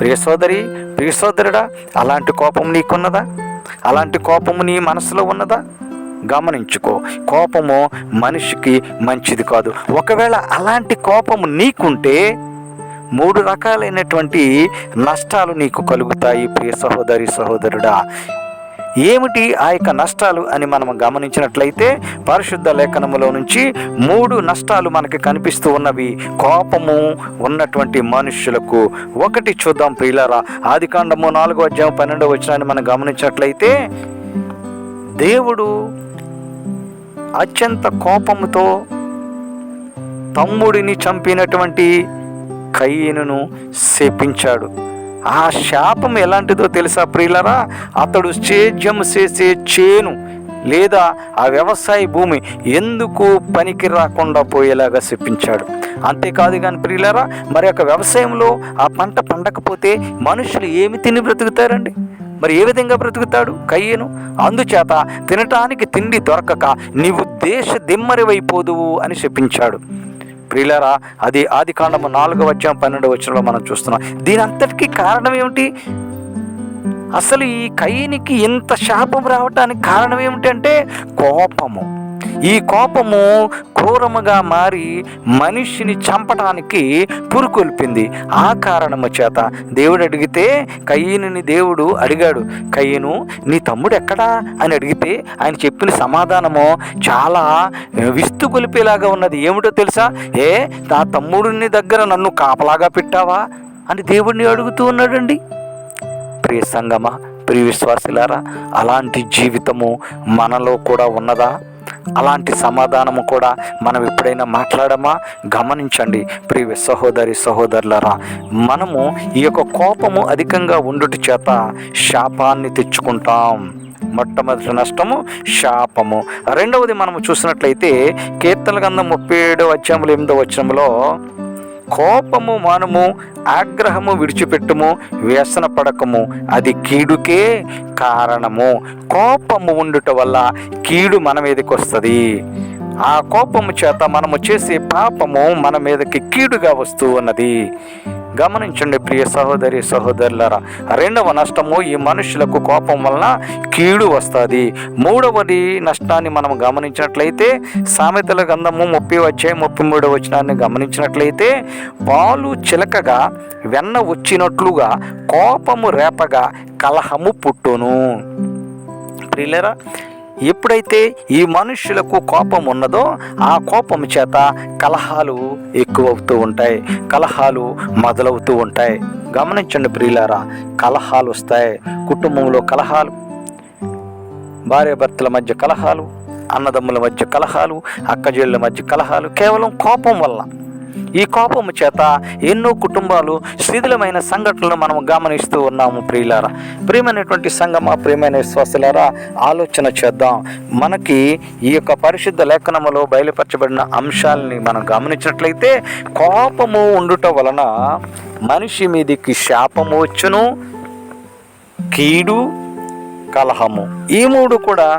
ప్రియ సోదరి, ప్రియ సోదరుడా, అలాంటి కోపం నీకున్నదా? అలాంటి కోపము నీ మనసులో ఉన్నదా? గమనించుకో, కోపము మనిషికి మంచిది కాదు. ఒకవేళ అలాంటి కోపము నీకుంటే 3 రకాలైనటువంటి నష్టాలు నీకు కలుగుతాయి. ప్రియ సహోదరి, సహోదరుడా, ఏమిటి ఆ యొక్క నష్టాలు అని మనం గమనించినట్లయితే పరిశుద్ధ లేఖనములో నుంచి 3 నష్టాలు మనకి కనిపిస్తూ ఉన్నవి కోపము ఉన్నటువంటి మనుషులకు. ఒకటి చూద్దాం ప్రియులారా. ఆదికాండము 4వ అధ్యాయం 12వ వచనాన్ని మనం గమనించినట్లయితే, దేవుడు అత్యంత కోపముతో తమ్ముడిని చంపినటువంటి కయీనును శపించాడు. ఆ శాపం ఎలాంటిదో తెలుసా ప్రియులరా? అతడు సేద్యం చేసే చేను లేదా ఆ వ్యవసాయ భూమి ఎందుకు పనికి రాకుండా పోయేలాగా శపించాడు. అంతేకాదు కానీ ప్రియులరా, మరి యొక్క వ్యవసాయంలో ఆ పంట పండకపోతే మనుషులు ఏమి తిని బ్రతుకుతారండి? మరి ఏ విధంగా బ్రతుకుతాడు కయీను? అందుచేత తినటానికి తిండి దొరకక నీవు దేశ దిమ్మరివైపోదువు అని శపించాడు. ప్రియులారా, అది ఆదికాండము 4వ అధ్యాయం 12వ వచనంలో మనం చూస్తున్నాం. దీని అంతటికీ కారణం ఏమిటి? అసలు ఈ కయీనికి ఇంత శాపం రావటానికి కారణం ఏమిటంటే కోపము. ఈ కోపము క్రూరముగా మారి మనిషిని చంపడానికి పురుకొల్పింది. ఆ కారణము చేత దేవుడు అడిగితే కయీనుని దేవుడు అడిగాడు, కయీను నీ తమ్ముడు ఎక్కడా అని అడిగితే ఆయన చెప్పిన సమాధానము చాలా విస్తుగొలిపేలాగా ఉన్నది. ఏమిటో తెలుసా? నా తమ్ముడిని దగ్గర నన్ను కాపలాగా పెట్టావా అని దేవుడిని అడుగుతూ ఉన్నాడండి. ప్రియ సంగమా, ప్రియ విశ్వాసులారా, అలాంటి జీవితము మనలో కూడా ఉన్నదా? అలాంటి సమాధానము కూడా మనం ఎప్పుడైనా మాట్లాడమా? గమనించండి ప్రియ సహోదరి సహోదరులారా, మనము ఈ యొక్క కోపము అధికంగా ఉండుట చేత శాపాన్ని తెచ్చుకుంటాం. మొట్టమొదటి నష్టము శాపము. రెండవది మనము చూసినట్లయితే కీర్తనల గ్రంథం 37వ అధ్యాయం 8వ వచనంలో, కోపము మానుము, ఆగ్రహము విడిచిపెట్టుము, వ్యసన పడకము, అది కీడుకే కారణము. కోపము ఉండుట వల్ల కీడు మన మీదకి వస్తుంది. ఆ కోపము చేత మనము చేసే పాపము మన మీదకి కీడుగా వస్తూ ఉన్నది. గమనించండి ప్రియ సహోదరి సహోదరులారా, రెండవ నష్టము ఈ మనుషులకు కోపం వలన కీడు వస్తుంది. మూడవది నష్టాన్ని మనం గమనించినట్లయితే సామెతల గ్రంథము 30వ అధ్యాయం 33వ వచనాన్ని గమనించినట్లయితే, పాలు చిలకగా వెన్న వచ్చినట్లుగా కోపము రేపగా కలహము పుట్టును. ప్రియులారా, ఎప్పుడైతే ఈ మనుషులకు కోపం ఉన్నదో ఆ కోపం చేత కలహాలు ఎక్కువవుతూ ఉంటాయి, కలహాలు మొదలవుతూ ఉంటాయి. గమనించండి ప్రియులారా, కలహాలు వస్తాయి. కుటుంబంలో కలహాలు, భార్యాభర్తల మధ్య కలహాలు, అన్నదమ్ముల మధ్య కలహాలు, అక్కజేళ్ళ మధ్య కలహాలు కేవలం కోపం వల్ల. ఈ కోపము చేత ఎన్నో కుటుంబాలు శిథిలమైన సంఘటనలు మనం గమనిస్తూ ఉన్నాము. ప్రియులారా, ప్రియమైనటువంటి సంగమా, ప్రియమైన విశ్వాసులారా, ఆలోచన చేద్దాం. మనకి ఈ యొక్క పరిశుద్ధ లేఖనములో బయలుపరచబడిన అంశాలని మనం గమనించినట్లయితే, కోపము ఉండుట వలన మనిషి మీదికి శాపము వచ్చును, కీడు, కలహము, ఈ 3 కూడా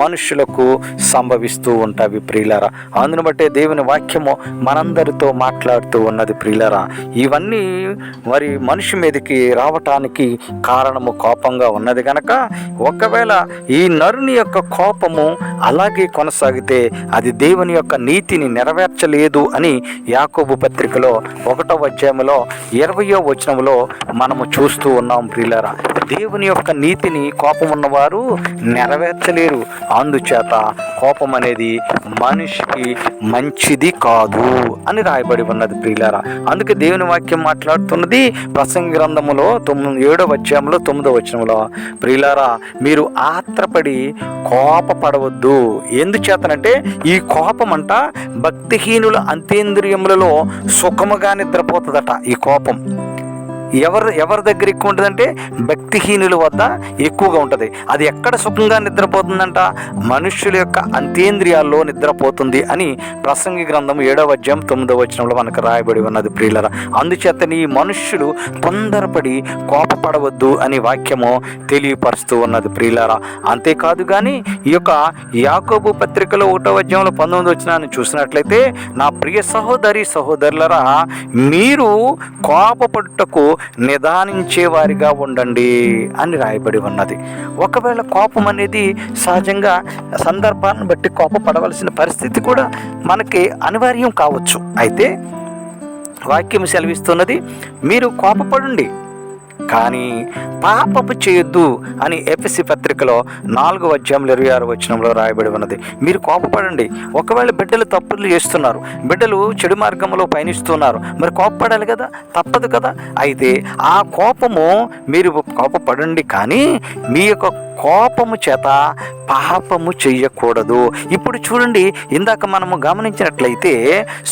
మనుషులకు సంభవిస్తూ ఉంటాయి ప్రియులారా. అందును బట్టే దేవుని వాక్యము మనందరితో మాట్లాడుతూ ఉన్నది ప్రియులారా. ఇవన్నీ మరి మనిషి మీదకి రావటానికి కారణము కోపంగా ఉన్నది కనుక ఒకవేళ ఈ నరుని యొక్క కోపము అలాగే కొనసాగితే అది దేవుని యొక్క నీతిని నెరవేర్చలేదు అని యాకోబు పత్రికలో 1వ అధ్యాయంలో 20వ వచనంలో మనము చూస్తూ ఉన్నాం ప్రియులారా. దేవుని యొక్క నీతిని కోపం ఉన్నవారు నెరవేర్చలేరు. అందుచేత కోపం అనేది మనిషికి మంచిది కాదు అని రాయబడి ఉన్నది ప్రియులారా. అందుకే దేవుని వాక్యం మాట్లాడుతున్నది ప్రసంగి గ్రంథములో 7వ అధ్యాయంలో 9వ వచనంలో, ప్రియులారా మీరు ఆత్రపడి కోపపడవద్దు. ఎందుచేతనంటే ఈ కోపం అంట భక్తిహీనుల అంతేంద్రియములలో సుఖముగా నిద్రపోతుందట. ఈ కోపం ఎవరి దగ్గర ఎక్కువ ఉంటుందంటే భక్తిహీనుల వద్ద ఎక్కువగా ఉంటుంది. అది ఎక్కడ సుఖంగా నిద్రపోతుందంట? మనుష్యుల యొక్క అంతేంద్రియాల్లో నిద్రపోతుంది అని ప్రసంగి గ్రంథం 7వ అధ్యాయం 9వ వచనంలో మనకు రాయబడి ఉన్నది ప్రియులరా. అందుచేతని మనుష్యులు తొందరపడి కోపపడవద్దు అని వాక్యము తెలియపరుస్తూ ఉన్నది ప్రియులరా. అంతేకాదు కానీ ఈ యొక్క యాకోబు పత్రికలో 1వ అధ్యాయంలో 19వ వచనాన్ని చూసినట్లయితే, నా ప్రియ సహోదరి సహోదరులరా మీరు కోపపడుటకు నిదానించే వారిగా ఉండండి అని రాయబడి ఉన్నది. ఒకవేళ కోపం అనేది సహజంగా సందర్భాన్ని బట్టి కోపపడవలసిన పరిస్థితి కూడా మనకి అనివార్యం కావచ్చు. అయితే వాక్యం సెలవిస్తున్నది మీరు కోపపడండి కానీ పాపము చేయొద్దు అని ఎఫెసీ పత్రికలో 4వ అధ్యాయంలో 26వ వచనంలో రాయబడి ఉన్నది. మీరు కోపపడండి. ఒకవేళ బిడ్డలు తప్పులు చేస్తున్నారు, బిడ్డలు చెడు మార్గంలో పయనిస్తున్నారు, మరి కోపపడాలి కదా, తప్పదు కదా. అయితే ఆ కోపము మీరు కోపపడండి కానీ మీ యొక్క కోపము చేత పాపము చెయ్యకూడదు. ఇప్పుడు చూడండి, ఇందాక మనము గమనించినట్లయితే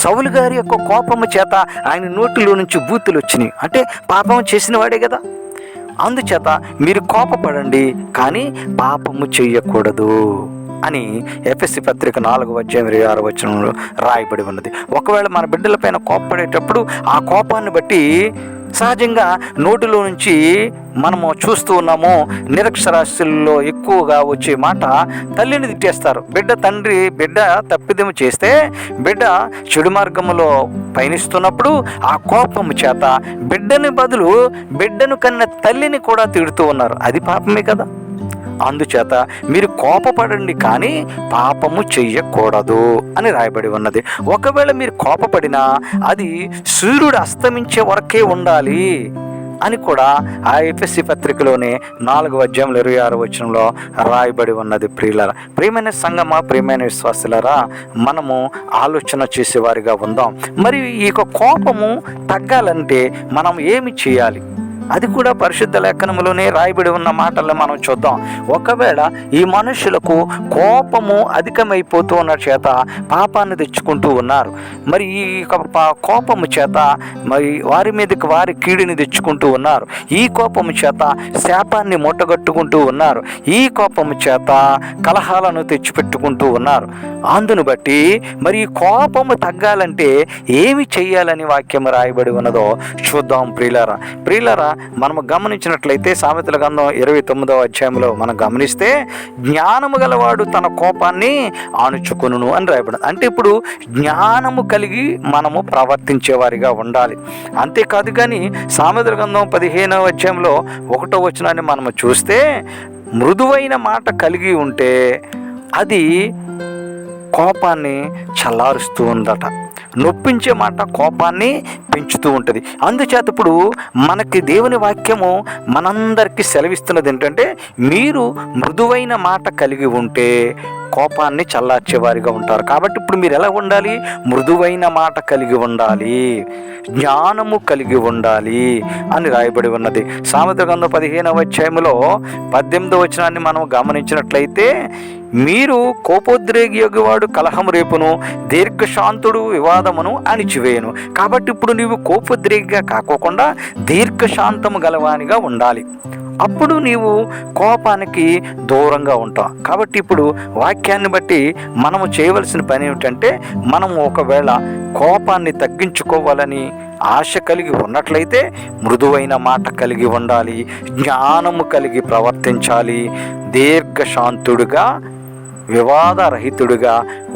సౌలు గారి యొక్క కోపము చేత ఆయన నోటిలో నుంచి బూతులు వచ్చినాయి. అంటే పాపము చేసిన వాడే కదా. అందుచేత మీరు కోపపడండి కానీ పాపము చెయ్యకూడదు అని ఎఫెసీ పత్రిక 4వ అధ్యాయం 26వ వచనంలో రాయబడి ఉన్నది. ఒకవేళ మన బిడ్డలపైన కోపపడేటప్పుడు ఆ కోపాన్ని బట్టి సహజంగా నోటిలో నుంచి మనము చూస్తూ ఉన్నాము, నిరక్షరాస్యుల్లో ఎక్కువగా వచ్చే మాట తల్లిని తిట్టేస్తారు. బిడ్డ తప్పిదము చేస్తే, బిడ్డ చెడు మార్గములో పయనిస్తున్నప్పుడు ఆ కోపము చేత బిడ్డను కన్న తల్లిని కూడా తిడుతూ ఉన్నారు. అది పాపమే కదా. అందుచేత మీరు కోపపడండి కానీ పాపము చెయ్యకూడదు అని రాయబడి ఉన్నది. ఒకవేళ మీరు కోపపడినా అది సూర్యుడు అస్తమించే వరకే ఉండాలి అని కూడా ఆ ఎఫెసీ పత్రికలోనే 4వ అధ్యాయంలో 26వ వచనంలో రాయబడి ఉన్నది. ప్రియులారా, ప్రియమైన సంగమా, ప్రియమైన విశ్వాసులారా, మనము ఆలోచన చేసేవారిగా ఉందాం. మరి ఈ కోపము తగ్గాలంటే మనం ఏమి చేయాలి? అది కూడా పరిశుద్ధ లేఖనంలోనే రాయబడి ఉన్న మాటలను మనం చూద్దాం. ఒకవేళ ఈ మనుషులకు కోపము అధికమైపోతూ ఉన్న చేత పాపాన్ని తెచ్చుకుంటూ ఉన్నారు, మరి ఈ కోపము చేత మరి వారి మీదకి వారి కీడుని తెచ్చుకుంటూ ఉన్నారు, ఈ కోపము చేత శాపాన్ని మూటగట్టుకుంటూ ఉన్నారు, ఈ కోపము చేత కలహాలను తెచ్చిపెట్టుకుంటూ ఉన్నారు. అందును బట్టి మరి ఈ కోపము తగ్గాలంటే ఏమి చెయ్యాలని వాక్యం రాయబడి ఉన్నదో చూద్దాం. ప్రియులారా, మనము గమనించినట్లయితే సామెతల గ్రంథం 29వ అధ్యాయంలో మనం గమనిస్తే, జ్ఞానము గలవాడు తన కోపాన్ని ఆణుచుకొనును అని రాయబడింది. అంటే ఇప్పుడు జ్ఞానము కలిగి మనము ప్రవర్తించేవారిగా ఉండాలి. అంతేకాదు కానీ సామెతల గ్రంథం 15వ అధ్యాయంలో 1వ వచనాన్ని మనము చూస్తే, మృదువైన మాట కలిగి ఉంటే అది కోపాన్ని చల్లారుస్తూ ఉందట. నొప్పించే మాట కోపాన్ని పెంచుతూ ఉంటుంది. అందుచేత ఇప్పుడు మనకి దేవుని వాక్యము మనందరికీ సెలవిస్తున్నది ఏంటంటే, మీరు మృదువైన మాట కలిగి ఉంటే కోపాన్ని చల్లార్చేవారిగా ఉంటారు. కాబట్టి ఇప్పుడు మీరు ఎలా ఉండాలి? మృదువైన మాట కలిగి ఉండాలి, జ్ఞానము కలిగి ఉండాలి అని రాయబడి ఉన్నది. సామెతల గ్రంథం 15వ అధ్యాయంలో 18వ వచనాన్ని మనం గమనించినట్లయితే, మీరు కోపోద్రేగియగువాడు కలహం రేపును, దీర్ఘశాంతుడు వివాదమును అణిచివేయను. కాబట్టి ఇప్పుడు నీవు కోపోద్రేగిగా కాకోకుండా దీర్ఘశాంతము గలవానిగా ఉండాలి. అప్పుడు నీవు కోపానికి దూరంగా ఉంటావు. కాబట్టి ఇప్పుడు వాక్యాన్ని బట్టి మనము చేయవలసిన పని ఏమిటంటే, మనము ఒకవేళ కోపాన్ని తగ్గించుకోవాలని ఆశ కలిగి ఉన్నట్లయితే మృదువైన మాట కలిగి ఉండాలి, జ్ఞానము కలిగి ప్రవర్తించాలి, దీర్ఘశాంతుడుగా వివాదరహితుడిగా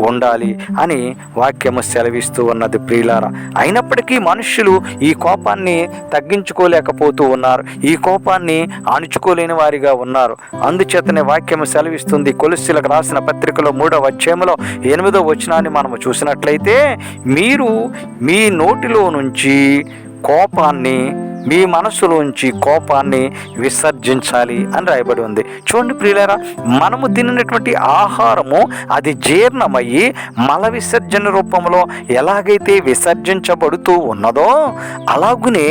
ఉండాలి అని వాక్యము సెలవిస్తూ ఉన్నది ప్రియులారా. అయినప్పటికీ మనుష్యులు ఈ కోపాన్ని తగ్గించుకోలేకపోతూ ఉన్నారు, ఈ కోపాన్ని అణుచుకోలేని వారిగా ఉన్నారు. అందుచేతనే వాక్యము సెలవిస్తుంది. కొలస్సీలకు రాసిన పత్రికలో 3వ అధ్యాయంలో 8వ వచనాన్ని మనము చూసినట్లయితే, మీరు మీ నోటిలో నుంచి కోపాన్ని, మీ మనసులోంచి కోపాన్ని విసర్జించాలి అని రాయబడి ఉంది. చూడండి ప్రియులారా, మనము తిన్నటువంటి ఆహారము అది జీర్ణమయ్యి మల విసర్జన రూపంలో ఎలాగైతే విసర్జించబడుతూ ఉన్నదో, అలాగునే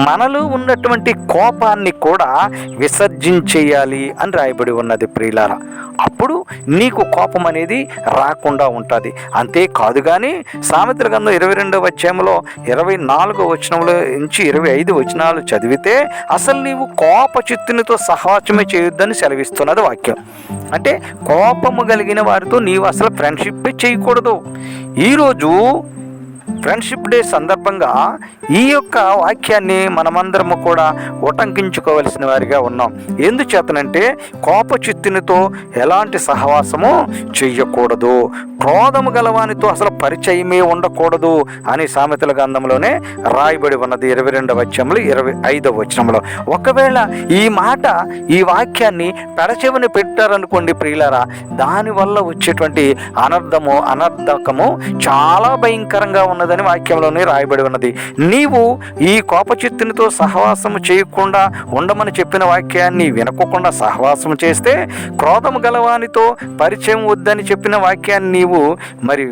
మనలో ఉన్నటువంటి కోపాన్ని కూడా విసర్జించేయాలి అని రాయబడి ఉన్నది ప్రియులారా. అప్పుడు నీకు కోపం అనేది రాకుండా ఉంటుంది. అంతేకాదు కానీ సామెతల గ్రంథం 22వ అధ్యాయంలో 24వ వచనంలో నుంచి 25 వచనాలు చదివితే అసలు నీవు కోపచిత్తునితో సహవాసమే చేయొద్దని సెలవిస్తున్నది వాక్యం. అంటే కోపము కలిగిన వారితో నీవు అసలు ఫ్రెండ్షిప్ చేయకూడదు. ఈరోజు ఫ్రెండ్షిప్ డే సందర్భంగా ఈ యొక్క వాక్యాన్ని మనమందరము కూడా ఉటంకించుకోవలసిన వారిగా ఉన్నాం. ఎందుచేతనంటే కోపచిత్తునితో ఎలాంటి సహవాసము చెయ్యకూడదు, క్రోధము గలవానితో అసలు పరిచయమే ఉండకూడదు అని సామెతల గ్రంథంలోనే రాయబడి ఉన్నది 22వ అధ్యాయంలో 25వ వచనంలో. ఒకవేళ ఈ మాట, ఈ వాక్యాన్ని పెడచెవిని పెట్టారనుకోండి ప్రియులారా, దానివల్ల వచ్చేటువంటి అనర్థకము చాలా భయంకరంగా ఉన్నదని వాక్యంలోనే రాయబడి ఉన్నది. నీవు ఈ కోపచిత్తునితో సహవాసము చేయకుండా ఉండమని చెప్పిన వాక్యాన్ని వినకోకుండా సహవాసము చేస్తే, క్రోధము గలవానితో పరిచయం వద్దని చెప్పిన వాక్యాన్ని నీవు మరి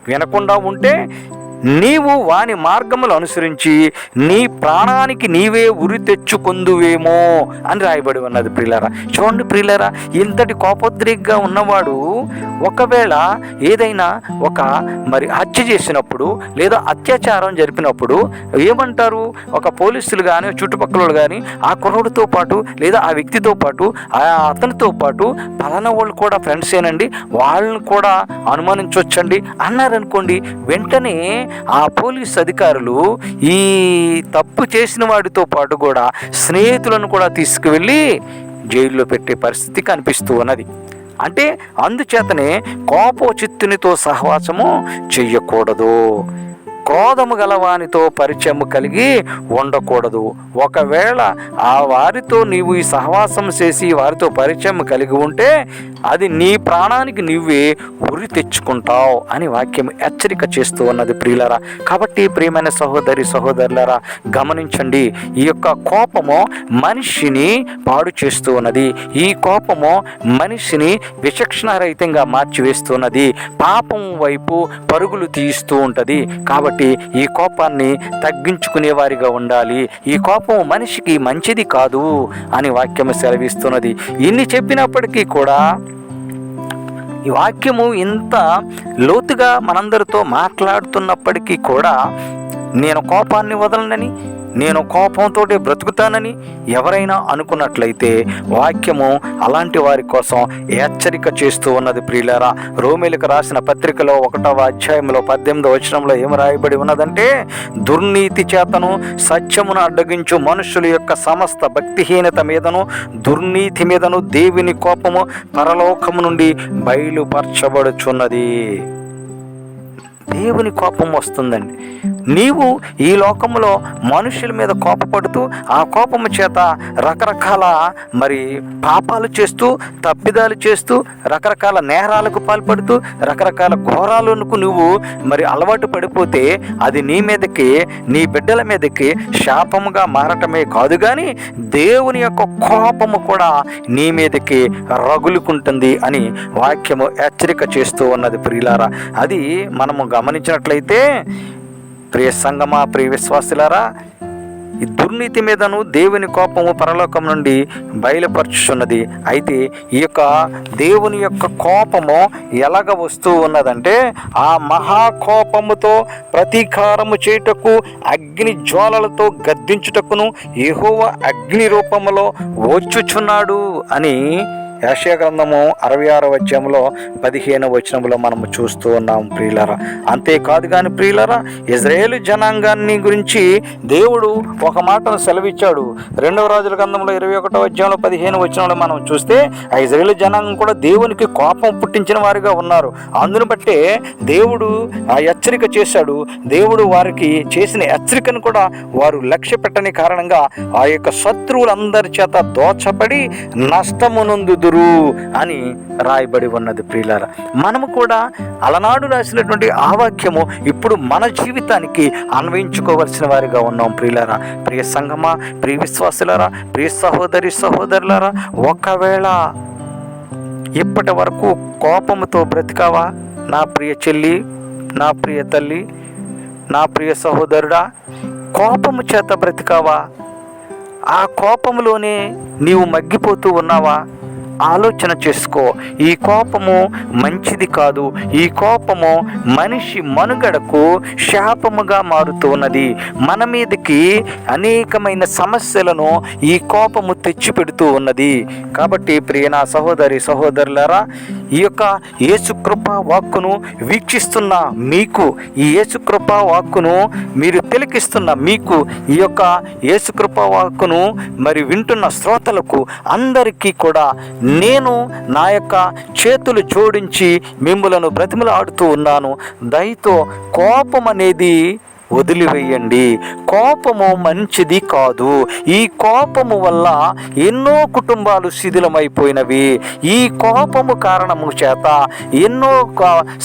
వినకుండా ఉంటే, నీవు వాని మార్గములు అనుసరించి నీ ప్రాణానికి నీవే ఉరి తెచ్చుకొందువేమో అని రాయబడి ఉన్నది ప్రియులారా. చూడండి ప్రియులారా, ఇంతటి కోపోద్రేకగా ఉన్నవాడు ఒకవేళ ఏదైనా ఒక మరి హత్య చేసినప్పుడు లేదా అత్యాచారం జరిపినప్పుడు ఏమంటారు, ఒక పోలీసులు కానీ చుట్టుపక్కల కానీ ఆ కుర్రోడితో పాటు లేదా ఆ వ్యక్తితో పాటు అతనితో పాటు పలానా వాళ్ళు కూడా ఫ్రెండ్స్ ఏనండి, వాళ్ళని కూడా అనుమానించవచ్చండి అన్నారనుకోండి, వెంటనే ఆ పోలీస్ అధికారులు ఈ తప్పు చేసిన వాడితో పాటు కూడా స్నేహితులను కూడా తీసుకువెళ్ళి జైల్లో పెట్టే పరిస్థితి కనిపిస్తూ ఉన్నది. అంటే అందుచేతనే కోపచిత్తునితో సహవాసము చెయ్యకూడదు, క్రోధము గలవానితో పరిచయము కలిగి ఉండకూడదు. ఒకవేళ ఆ వారితో నీవు ఈ సహవాసం చేసి వారితో పరిచయం కలిగి ఉంటే అది నీ ప్రాణానికి నువ్వే ఉరి తెచ్చుకుంటావు అని వాక్యం హెచ్చరిక చేస్తూ ఉన్నది ప్రియులారా. కాబట్టి ప్రియమైన సహోదరులారా, గమనించండి, ఈ యొక్క కోపము మనిషిని పాడు చేస్తూ ఉన్నది. ఈ కోపము మనిషిని విచక్షణారహితంగా మార్చివేస్తున్నది, పాపం వైపు పరుగులు తీస్తూ ఉంటుంది. కాబట్టి ఈ కోపాన్ని తగ్గించుకునే వారిగా ఉండాలి. ఈ కోపం మనిషికి మంచిది కాదు అని వాక్యము సెలవిస్తున్నది. ఇన్ని చెప్పినప్పటికీ కూడా ఈ వాక్యము ఇంత లోతుగా మనందరితో మాట్లాడుతున్నప్పటికీ కూడా నేను కోపాన్ని వదలనని, నేను కోపంతో బ్రతుకుతానని ఎవరైనా అనుకున్నట్లయితే వాక్యము అలాంటి వారి కోసం హెచ్చరిక చేస్తూ ఉన్నది ప్రియులారా. రోమీయులకు రాసిన పత్రికలో 1వ అధ్యాయంలో 18వ వచనంలో ఏమి రాయబడి ఉన్నదంటే, దుర్నీతి చేతను సత్యమును అడ్డగించు మనుషుల యొక్క సమస్త భక్తిహీనత మీదను దుర్నీతి మీదను దేవుని కోపము పరలోకము నుండి బయలుపరచబడుచున్నది. దేవుని కోపం వస్తుందండి. నీవు ఈ లోకంలో మనుషుల మీద కోపపడుతూ ఆ కోపము చేత రకరకాల మరి పాపాలు చేస్తూ, తప్పిదాలు చేస్తూ, రకరకాల నేరాలకు పాల్పడుతూ, రకరకాల ఘోరాలకు నువ్వు మరి అలవాటు పడిపోతే అది నీ మీదకి, నీ బిడ్డల మీదకి శాపముగా మారటమే కాదు కానీ దేవుని యొక్క కోపము కూడా నీ మీదకి రగులుకుంటుంది అని వాక్యము హెచ్చరిక చేస్తూ ఉన్నది ప్రియులారా. అది మనము గమనించినట్లయితే, ప్రియ సంగమా, ప్రియ విశ్వాసులారా, ఈ దుర్నీతి మీదను దేవుని కోపము పరలోకం నుండి బయలుపరచుచున్నది. అయితే ఈ యొక్క దేవుని యొక్క కోపము ఎలాగ వస్తూ ఉన్నదంటే, ఆ మహాకోపముతో ప్రతీకారము చేయుటకు అగ్ని జ్వాలలతో గద్దించుటకును యెహోవా అగ్ని రూపములో వచ్చుచున్నాడు అని యెషయా గ్రంథము 66వ అధ్యాయంలో 15వ వచనంలో మనము చూస్తూ ఉన్నాం ప్రియులారా. అంతేకాదు కానీ ప్రియులారా, ఇజ్రాయేలు జనాంగాన్ని గురించి దేవుడు ఒక మాటను సెలవిచ్చాడు. 2వ రాజుల గ్రంథంలో 21వ అధ్యాయంలో 15వ వచనంలో మనం చూస్తే ఆ ఇజ్రాయేలు జనాంగం కూడా దేవునికి కోపం పుట్టించిన వారిగా ఉన్నారు. అందును బట్టే దేవుడు ఆ హెచ్చరిక చేశాడు. దేవుడు వారికి చేసిన హెచ్చరికను కూడా వారు లక్ష్య పెట్టని కారణంగా ఆ యొక్క శత్రువులందరి చేత దోచబడి నష్టమునందుదురు అని రాయబడి ఉన్నది ప్రియులారా. మనము కూడా అలనాడు రాసినటువంటి ఆ వాక్యము ఇప్పుడు మన జీవితానికి అన్వయించుకోవలసిన వారిగా ఉన్నాం ప్రియులారా. ప్రియ సంగమా, ప్రియ విశ్వాసులారా, ప్రియ సహోదరి సహోదరులారా, ఒకవేళ ఇప్పటి వరకు కోపముతో బ్రతికావా నా ప్రియ చెల్లి, నా ప్రియ తల్లి, నా ప్రియ సహోదరుడా? కోపము చేత బ్రతికావా? ఆ కోపములోనే నీవు మగ్గిపోతూ ఉన్నావా? ఆలోచన చేసుకో. ఈ కోపము మంచిది కాదు. ఈ కోపము మనిషి మనుగడకు శాపముగా మారుతూ ఉన్నది. మన మీదకి అనేకమైన సమస్యలను ఈ కోపము తెచ్చిపెడుతూ ఉన్నది. కాబట్టి ప్రియ నా సహోదరి సహోదరులారా, ఈ యొక్క యేసుకృప వాక్కును వీక్షిస్తున్న మీకు, ఈ యేసుకృప వాక్కును మీరు తిలకిస్తున్న మీకు, ఈ యొక్క యేసుకృప వాక్కును మరి వింటున్న శ్రోతలకు అందరికీ కూడా నేను నా యొక్క చేతులు జోడించి మిమ్ములను బ్రతిమలాడుతూ ఉన్నాను. దయతో కోపం అనేది వదిలివేయండి. కోపము మంచిది కాదు. ఈ కోపము వల్ల ఎన్నో కుటుంబాలు శిథిలమైపోయినవి. ఈ కోపము కారణము చేత ఎన్నో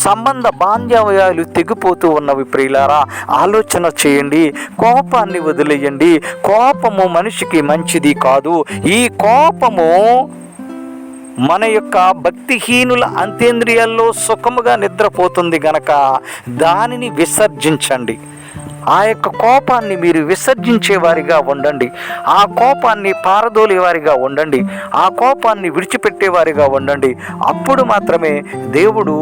సంబంధ బాంధవ్యాలు తెగిపోతూ ఉన్నవి. ప్రియులారా, ఆలోచన చేయండి. కోపాన్ని వదిలేయండి. కోపము మనిషికి మంచిది కాదు. ఈ కోపము మన యొక్క భక్తిహీనుల అంతేంద్రియాల్లో సుఖముగా నిద్రపోతుంది గనక దానిని విసర్జించండి. ఆ యొక్క కోపాన్ని మీరు విసర్జించేవారిగా ఉండండి. ఆ కోపాన్ని పారదోలేవారిగా ఉండండి. ఆ కోపాన్ని విడిచిపెట్టేవారిగా ఉండండి. అప్పుడు మాత్రమే దేవుడు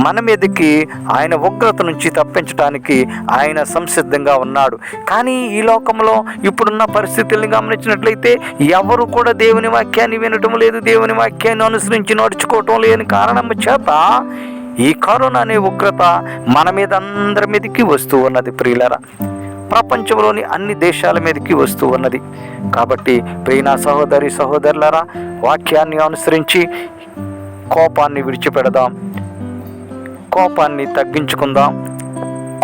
మన మీదకి ఆయన ఉగ్రత నుంచి తప్పించడానికి ఆయన సంసిద్ధంగా ఉన్నాడు. కానీ ఈ లోకంలో ఇప్పుడున్న పరిస్థితుల్ని గమనించినట్లయితే ఎవరు కూడా దేవుని వాక్యాన్ని వినటం లేదు, దేవుని వాక్యాన్ని అనుసరించి నడుచుకోవటం లేని కారణం చేత ఈ కరోనా అనే ఉగ్రత మన మీద అందరి మీదకి వస్తూ ఉన్నది ప్రియులారా. ప్రపంచంలోని అన్ని దేశాల మీదకి వస్తూ ఉన్నది. కాబట్టి ప్రియ సహోదరి సహోదరులారా, వాక్యాన్ని అనుసరించి కోపాన్ని విడిచిపెడదాం, కోపాన్ని తగ్గించుకుందాం,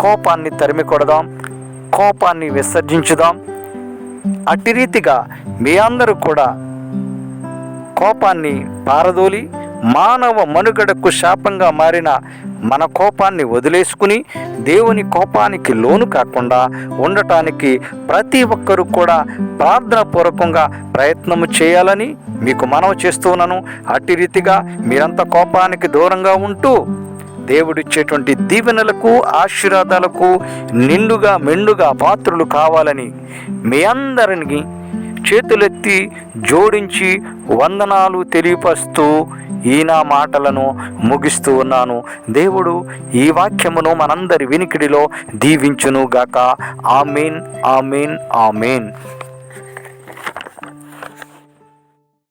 కోపాన్ని తరిమి కొడదాం, కోపాన్ని విసర్జించుదాం. అట్టి రీతిగా మీ అందరూ కూడా కోపాన్ని పారదోలి మానవ మనుగడకు శాపంగా మారిన మన కోపాన్ని వదిలేసుకుని దేవుని కోపానికి లోను కాకుండా ఉండటానికి ప్రతి ఒక్కరూ కూడా ప్రార్థనాపూర్వకంగా ప్రయత్నము చేయాలని మీకు మనవి చేస్తున్నాను. అట్టి రీతిగా మీరంతా కోపానికి దూరంగా ఉంటూ దేవుడిచ్చేటువంటి దీవెనలకు ఆశీర్వాదాలకు నిండుగా మెండుగా పాత్రులు కావాలని మీ అందరినీ చేతులెత్తి జోడించి వందనాలు తెలియపరుస్తూ ఈ నా మాటలను ముగిస్తూ ఉన్నాను. దేవుడు ఈ వాక్యమును మనందరి వినికిడిలో దీవించునుగాక. ఆమేన్, ఆమేన్, ఆమేన్.